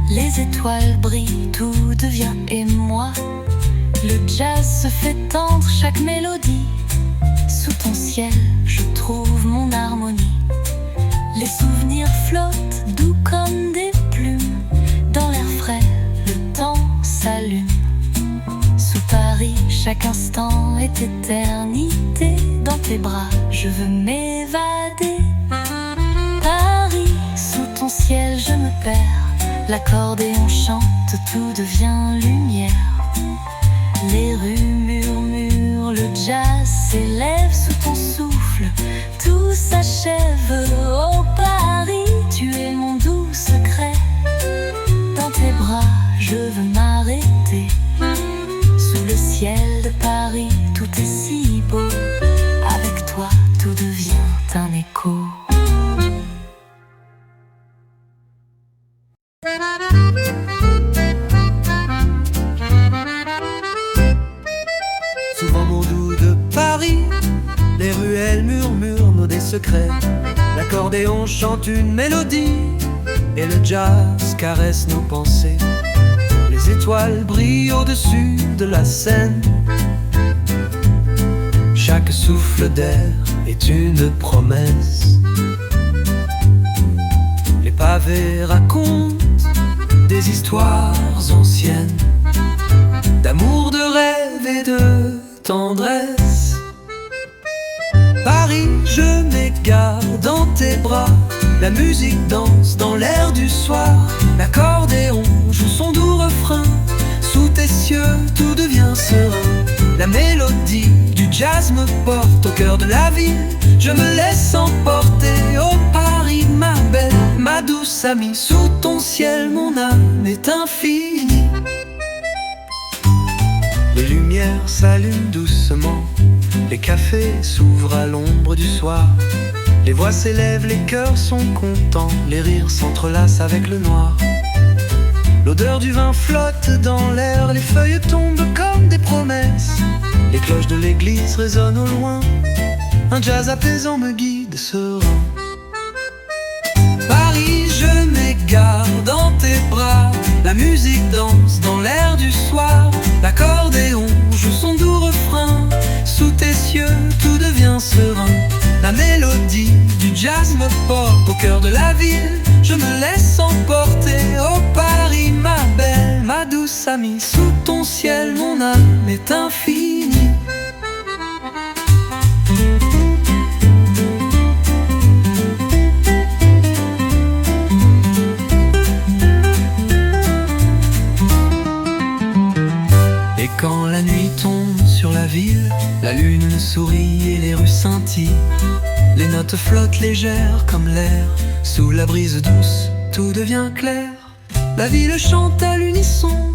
les étoiles brillent, tout devient émoi. Le jazz se fait tendre, chaque mélodie. Sous ton ciel, je trouve mon harmonie. Les souvenirs flottent, doux comme des plumes. Dans l'air frais, le temps s'allume. Sous Paris, chaque instant est éternité. Dans tes bras, je veux m'évader. Paris, sous ton ciel, je me perds. L'accordéon chante, tout devient lumière. Les rues murmurent, le jazz s'élève sous ton souffle. Tout s'achève. Oh Paris, tu es mon doux secret. Dans tes bras, je veux m'arrêter. Sous le ciel de Paris, tout est si beau. Avec toi, tout devient un écho. Souvent mon doux de Paris, les ruelles murmurent des secrets. L'accordéon chante une mélodie et le jazz caresse nos pensées. Les étoiles brillent au-dessus de la Seine. Chaque souffle d'air est une promesse. Les pavés racontent des histoires anciennes, d'amour, de rêve et de tendresse. Paris, je m'égare dans tes bras. La musique danse dans l'air du soir. L'accordéon joue son doux refrain. Sous tes cieux, tout devient serein. La mélodie du jazz me porte au cœur de la ville. Je me laisse emporter. Oh Paris, ma belle, ma douce amie. Sous ton ciel, mon âme est infinie. Les lumières s'allument doucement. Les cafés s'ouvrent à l'ombre du soir. Les voix s'élèvent, les cœurs sont contents. Les rires s'entrelacent avec le noir. L'odeur du vin flotte dans l'air. Les feuilles tombent comme des promesses. Les cloches de l'église résonnent au loin. Un jazz apaisant me guide serein. Paris, je m'égare dans tes bras. La musique danse dans l'air du soir. L'accordéon joue son doux refrain. Sous tes cieux, tout devient serein. La mélodie du jazz me porte au cœur de la ville. Je me laisse emporter. Oh Paris, ma belle, ma douce amie. Sous ton ciel, mon âme est infinie. Et quand la nuit tombe sur la ville, la lune sourit et les rues scintillent. Les notes flottent légères comme l'air. Sous la brise douce, tout devient clair. La ville chante à l'unisson,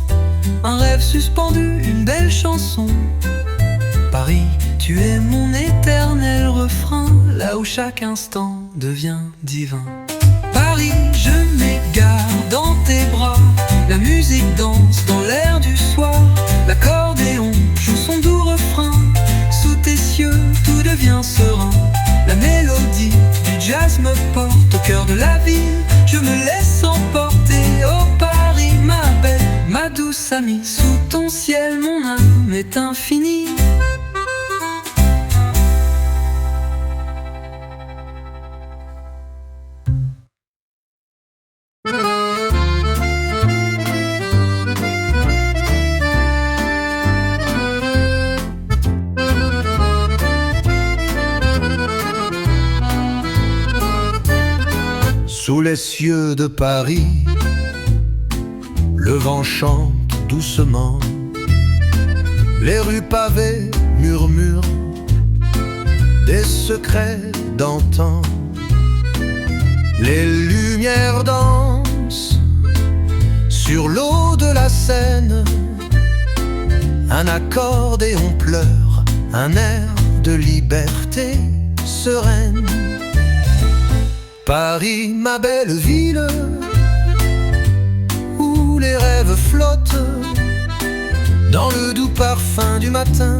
un rêve suspendu, une belle chanson. Paris, tu es mon éternel refrain, là où chaque instant devient divin. Paris, je m'égare dans tes bras. La musique danse dans l'air du soir. L'accordéon joue son doux refrain. Sous tes cieux, tout devient serein. La mélodie du jazz me porte au cœur de la ville. Je me laisse emporter. Oh Paris, ma belle, ma douce amie. Sous ton ciel, mon âme est infinie. Sous les cieux de Paris, le vent chante doucement. Les rues pavées murmurent des secrets d'antan. Les lumières dansent sur l'eau de la Seine. Un accordéon pleure, un air de liberté sereine. Paris, ma belle ville, où les rêves flottent dans le doux parfum du matin.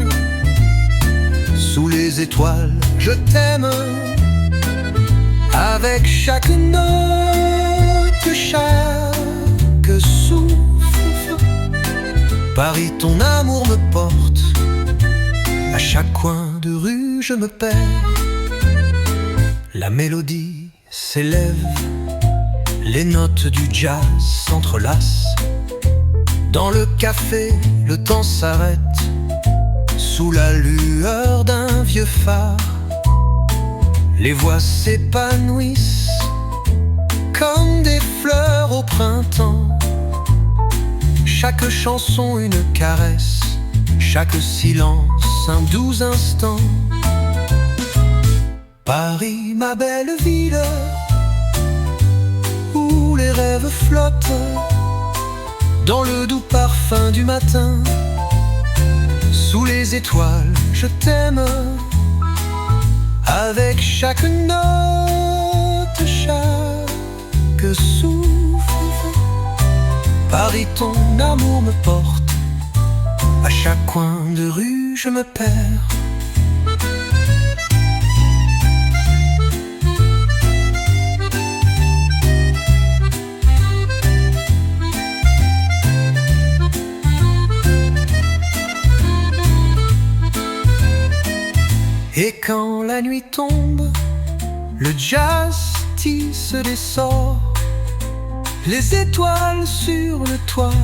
Sous les étoiles, je t'aime. Avec chaque note, chaque souffle, Paris, ton amour me porte. À chaque coin de rue, je me perds. La mélodie s'élève, les notes du jazz s'entrelacent. Dans le café, le temps s'arrête, sous la lueur d'un vieux phare. Les voix s'épanouissent comme des fleurs au printemps. Chaque chanson une caresse, chaque silence un doux instant. Paris, ma belle ville, où les rêves flottent dans le doux parfum du matin. Sous les étoiles, je t'aime. Avec chaque note, chaque souffle, Paris, ton amour me porte. À chaque coin de rue, je me perds. Et quand la nuit tombe, le jazz tisse des sorts. Les étoiles sur le toit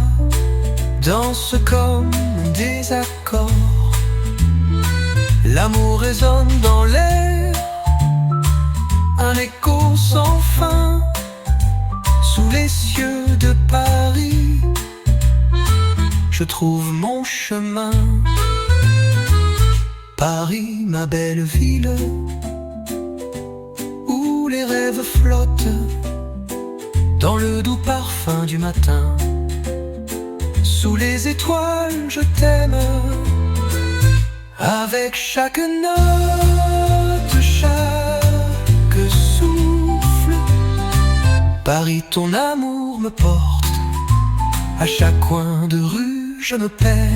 dansent comme des accords. L'amour résonne dans l'air, un écho sans fin. Sous les cieux de Paris, je trouve mon chemin. Paris, ma belle ville, où les rêves flottent dans le doux parfum du matin. Sous les étoiles, je t'aime. Avec chaque note, chaque souffle, Paris, ton amour me porte. À chaque coin de rue, je me perds.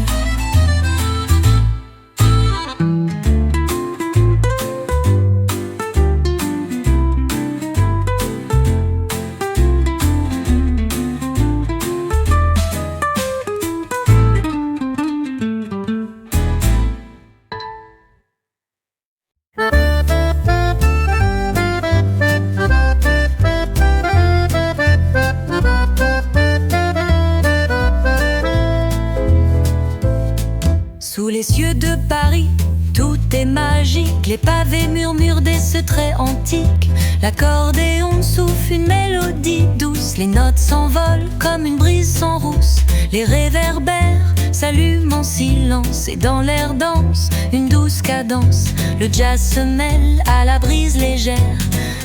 Sous les cieux de Paris, tout est magique. Les pavés murmurent des secrets antiques. L'accordéon souffle une mélodie douce. Les notes s'envolent comme une brise sans rousse. Les réverbères s'allument en silence. Et dans l'air danse une douce cadence. Le jazz se mêle à la brise légère.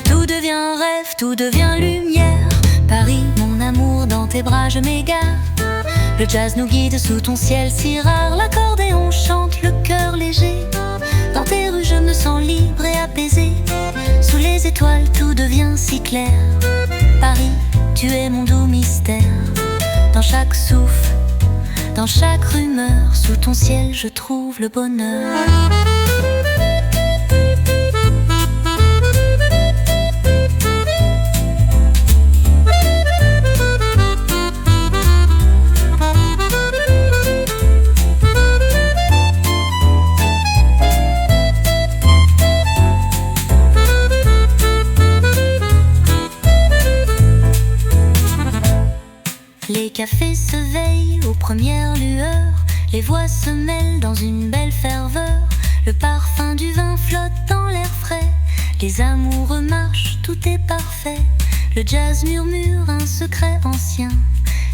Tout devient rêve, tout devient lumière. Paris, mon amour, dans tes bras je m'égare. Le jazz nous guide sous ton ciel si rare. L'accordéon chante le cœur léger. Dans tes rues je me sens libre et apaisé. Sous les étoiles tout devient si clair. Paris, tu es mon doux mystère. Dans chaque souffle, dans chaque rumeur, sous ton ciel je trouve le bonheur. Les cafés se veillent aux premières lueurs. Les voix se mêlent dans une belle ferveur. Le parfum du vin flotte dans l'air frais. Les amoureux marchent, tout est parfait. Le jazz murmure un secret ancien.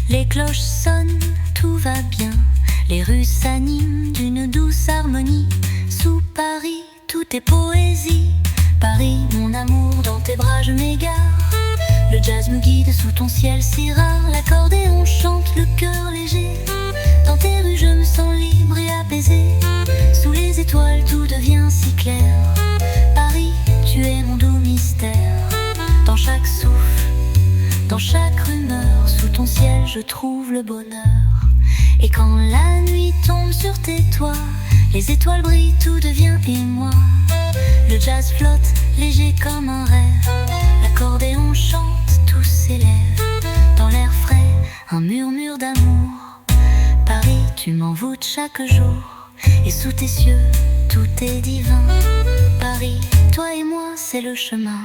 Les cloches sonnent, tout va bien. Les rues s'animent d'une douce harmonie. Sous Paris, tout est poésie. Paris, mon amour, dans tes bras je m'égare. Le jazz me guide sous ton ciel si rare. L'accordéon chante le cœur léger. Dans tes rues je me sens libre et apaisé. Sous les étoiles tout devient si clair. Paris, tu es mon doux mystère. Dans chaque souffle, dans chaque rumeur, sous ton ciel je trouve le bonheur. Et quand la nuit tombe sur tes toits, les étoiles brillent, tout devient émoi. Le jazz flotte, léger comme un rêve. L'accordéon chante, tous s'élèvent. Dans l'air frais, un murmure d'amour. Paris, tu m'envoûtes chaque jour. Et sous tes cieux, tout est divin. Paris, toi et moi, c'est le chemin.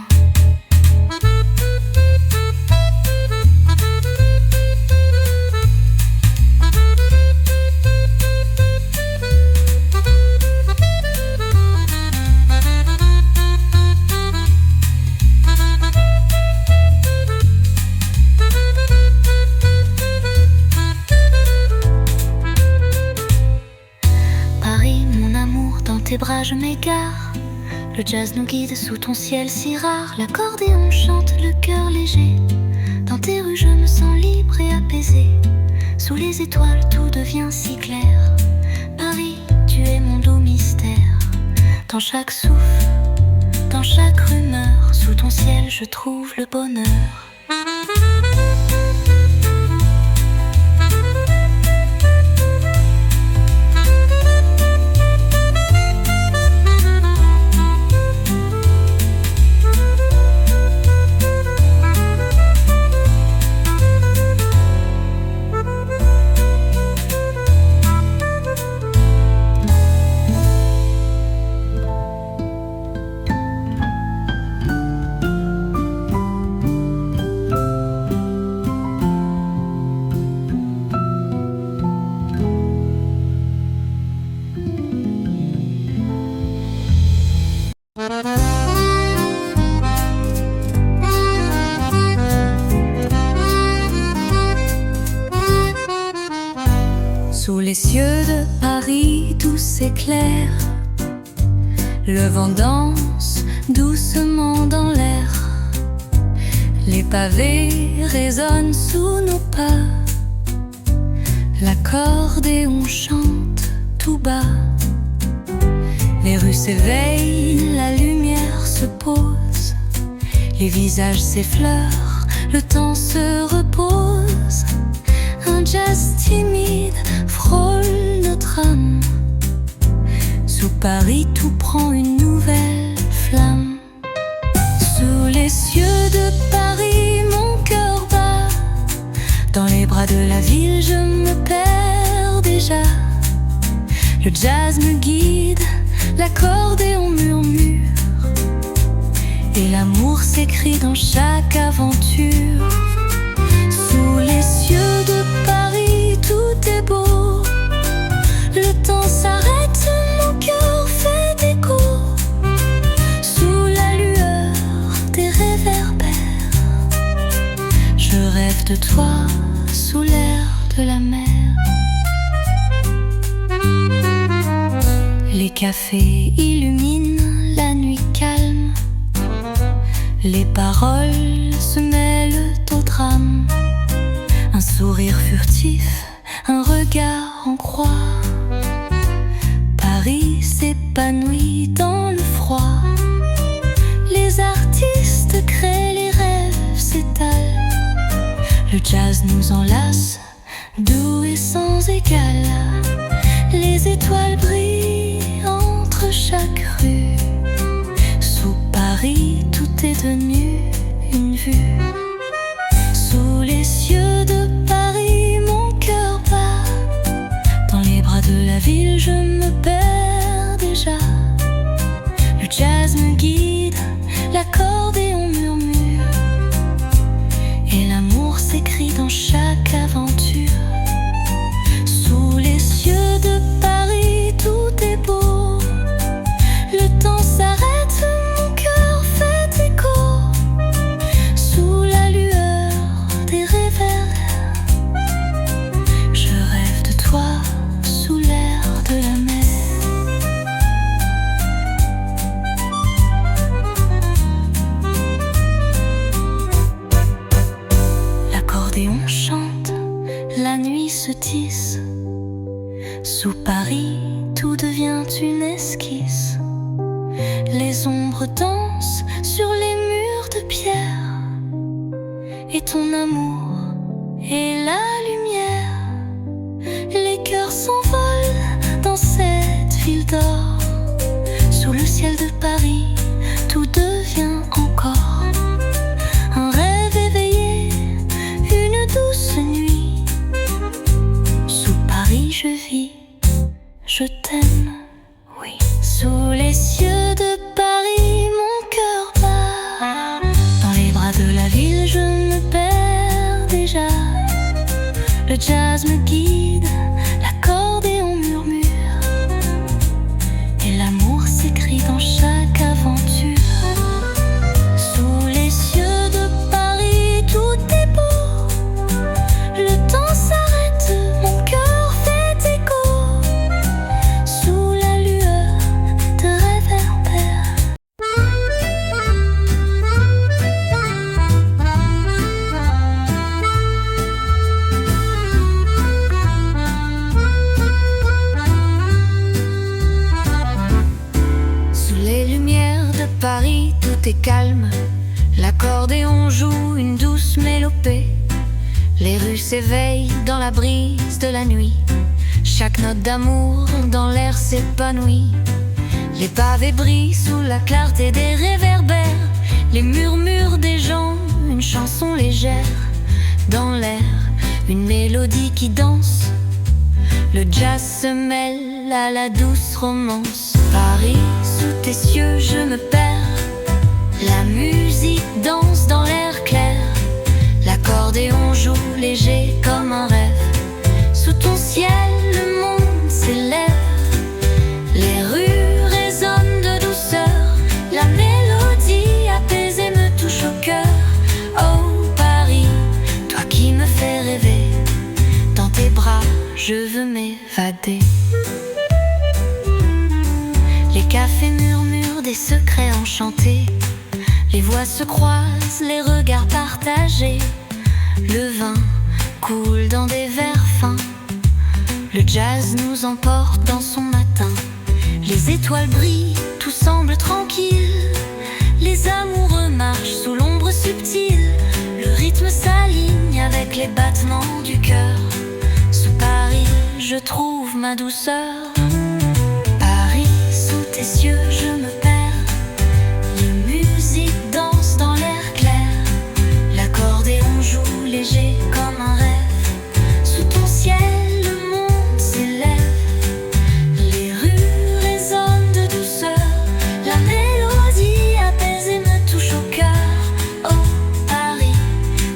Tes bras je m'égare, le jazz nous guide sous ton ciel si rare. L'accordéon chante le cœur léger, dans tes rues je me sens libre et apaisé. Sous les étoiles tout devient si clair. Paris, tu es mon doux mystère. Dans chaque souffle, dans chaque rumeur, sous ton ciel je trouve le bonheur. Sous les cieux de Paris, tout s'éclaire. Le vent danse doucement dans l'air. Les pavés résonnent sous nos pas. L'accordéon chante tout bas. Les rues s'éveillent, la lumière se pose. Les visages s'effleurent, le temps se repose. Un jazz timide frôle notre âme. Sous Paris tout prend une nouvelle flamme. Sous les cieux de Paris mon cœur bat. Dans les bras de la ville je me perds déjà. Le jazz me guide, l'accordéon murmure. Et l'amour s'écrit dans chaque aventure. Sous les cieux de Paris, tout est beau. Le temps s'arrête, mon cœur fait écho. Sous la lueur des réverbères, je rêve de toi sous l'air de la mer. Les cafés illuminent la nuit calme. Les paroles se mêlent au drame. Un sourire furtif, un regard en croix. Paris s'épanouit dans le froid. Les artistes créent, les rêves s'étalent. Le jazz nous enlace, doux et sans égal. Les étoiles brillent entre chaque rue. Sous Paris, tout est devenu une vue. Sous les cieux de Paris, mon cœur bat. Dans les bras de la ville, je me perds déjà. Le jazz me guide, l'accordéon murmure. Et l'amour s'écrit dans chaque aventure. Sous les cieux de Paris, tout est beau. Le temps s'arrête, mon cœur fait écho. Sous la lueur des réverbères, je rêve de toi sous l'air de la mer. L'accordéon chante, la nuit se tisse. Sous Paris, tout devient une esquisse. Les ombres dansent sur les murs de pierre. Et ton amour et la lumière. Les cœurs s'envolent dans cette ville d'or. Sous le ciel de Paris, le jazz me guide, l'accordéon murmure, et l'amour s'écrit dans chaque aventure. Sous les cieux de Paris, tout est beau, le temps s'arrête, mon cœur fait écho, sous la lueur de réverbères. Sous les lumières de Paris, tout est calme, l'accordéon joue une douce mélopée. Les rues s'éveillent dans la brise de la nuit, chaque note d'amour dans l'air s'épanouit. Les pavés brillent sous la clarté des réverbères, les murmures des gens, une chanson légère. Dans l'air, une mélodie qui danse, le jazz se mêle à la douce romance. Paris, sous tes cieux, je me perds, la musique danse dans l'air clair, l'accordéon joue léger comme un rêve. Sous ton ciel, le monde s'élève, les rues résonnent de douceur, la mélodie apaisée me touche au cœur. Oh Paris, toi qui me fais rêver, dans tes bras je veux m'évader. Les cafés murmurent des secrets enchantés, les voix se croisent, les regards partagés. Le vin coule dans des verres fins, le jazz nous emporte dans son matin. Les étoiles brillent, tout semble tranquille, les amoureux marchent sous l'ombre subtile. Le rythme s'aligne avec les battements du cœur. Sous Paris, je trouve ma douceur. Paris, sous tes cieux, je me perds, les musiques dansent dans l'air clair, l'accordéon joue léger comme un rêve. Sous ton ciel, le monde s'élève, les rues résonnent de douceur, la mélodie apaisée me touche au cœur. Oh Paris,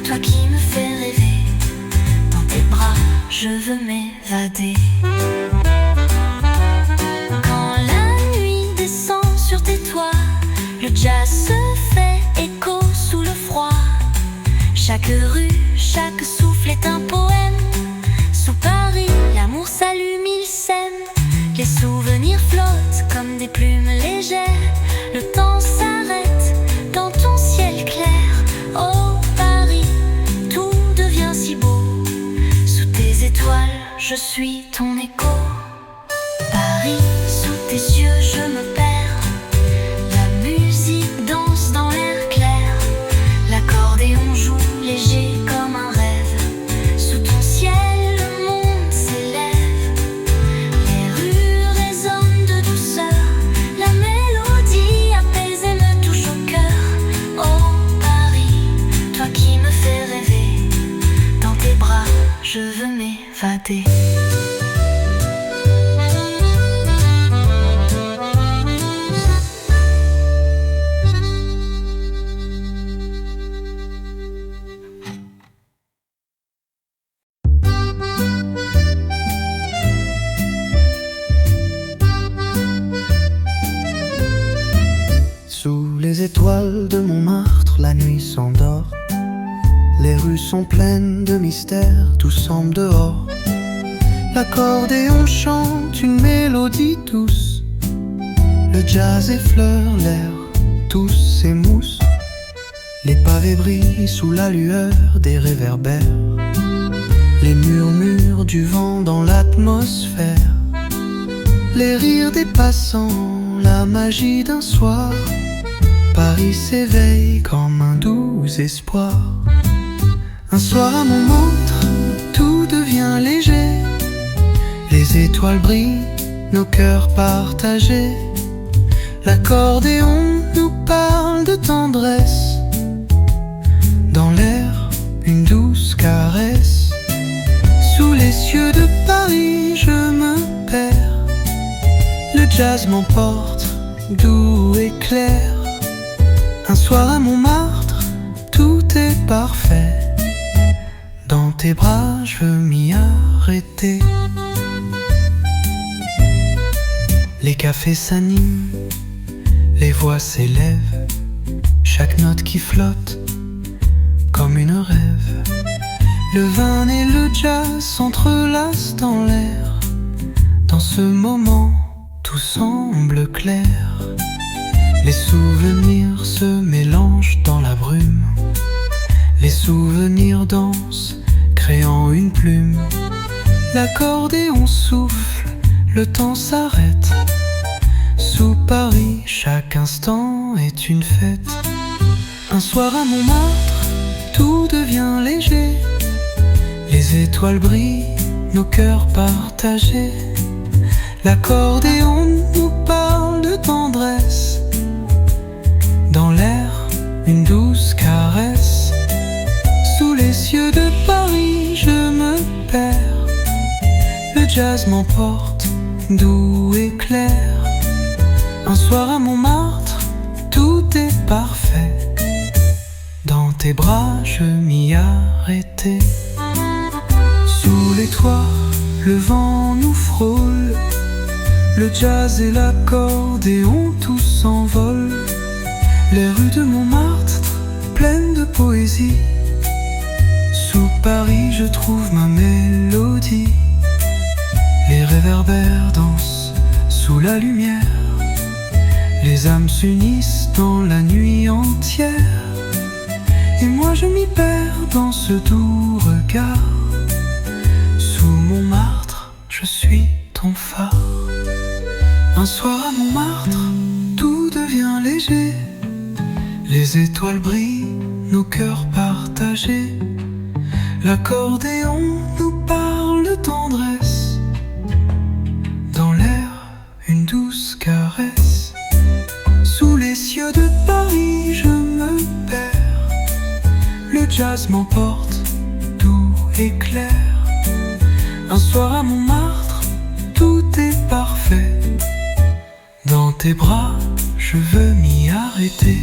toi qui me fais rêver, dans tes bras je veux m'évader. Quand la nuit descend sur tes toits, le jazz se fait écho sous le froid. Chaque rue, chaque souffle est un poème. Sous Paris, l'amour s'allume, il sème. Les souvenirs flottent comme des plumes légères. Le temps s'arrête dans ton ciel clair. Oh Paris, tout devient si beau. Sous tes étoiles, je suis ton écho. Paris, sous tes cieux, je me perds, la musique danse dans l'air clair, l'accordéon joue léger comme un rêve. Sous ton ciel, le monde s'élève, les rues résonnent de douceur, la mélodie apaisée me touche au cœur. Oh Paris, toi qui me fais rêver, dans tes bras je veux m'évader. Sous les étoiles de Montmartre, la nuit s'endort. Les rues sont pleines de mystères, tout semble dehors. L'accordéon chante une mélodie douce, le jazz effleure l'air, tout s'émousse. Les pavés brillent sous la lueur des réverbères, les murmures du vent dans l'atmosphère, les rires des passants, la magie d'un soir. Paris s'éveille comme un doux espoir. Un soir à Montmartre, tout devient léger. Les étoiles brillent, nos cœurs partagés. L'accordéon nous parle de tendresse. Dans l'air, une douce caresse. Sous les cieux de Paris, je me perds. Le jazz m'emporte, doux et clair. Un soir à Montmartre, tout est parfait. Dans tes tes bras, je veux m'y arrêter. Les cafés s'animent, les voix s'élèvent, chaque note qui flotte comme une rêve. Le vin et le jazz s'entrelacent dans l'air. Dans ce moment, tout semble clair. Les souvenirs se mélangent dans la brume. Les souvenirs dansent, créant une plume. L'accordéon souffle, le temps s'arrête. Sous Paris, chaque instant est une fête. Un soir à Montmartre, tout devient léger. Les étoiles brillent, nos cœurs partagés. L'accordéon nous parle de tendresse. Dans l'air, une douce caresse. Sous les cieux de Paris, je me perds. Le jazz m'emporte, doux et clair. Un soir à Montmartre, tout est parfait. Dans tes bras, je m'y arrêtais. Sous les toits, le vent nous frôle. Le jazz et l'accordéon, tout s'envole. Les rues de Montmartre, pleines de poésie. Sous Paris, je trouve ma mélodie. Les réverbères dansent sous la lumière. Les âmes s'unissent dans la nuit entière. Et moi je m'y perds dans ce doux regard. Sous Montmartre, je suis ton phare. Un soir à Montmartre, tout devient léger. Les étoiles brillent, nos cœurs partagés. L'accordéon nous parle de tendresse. Dans l'air, une douce caresse. Sous les cieux de Paris, je me perds. Le jazz m'emporte, doux et clair. Un soir à Montmartre, tout est parfait. Dans tes bras, je veux m'y arrêter.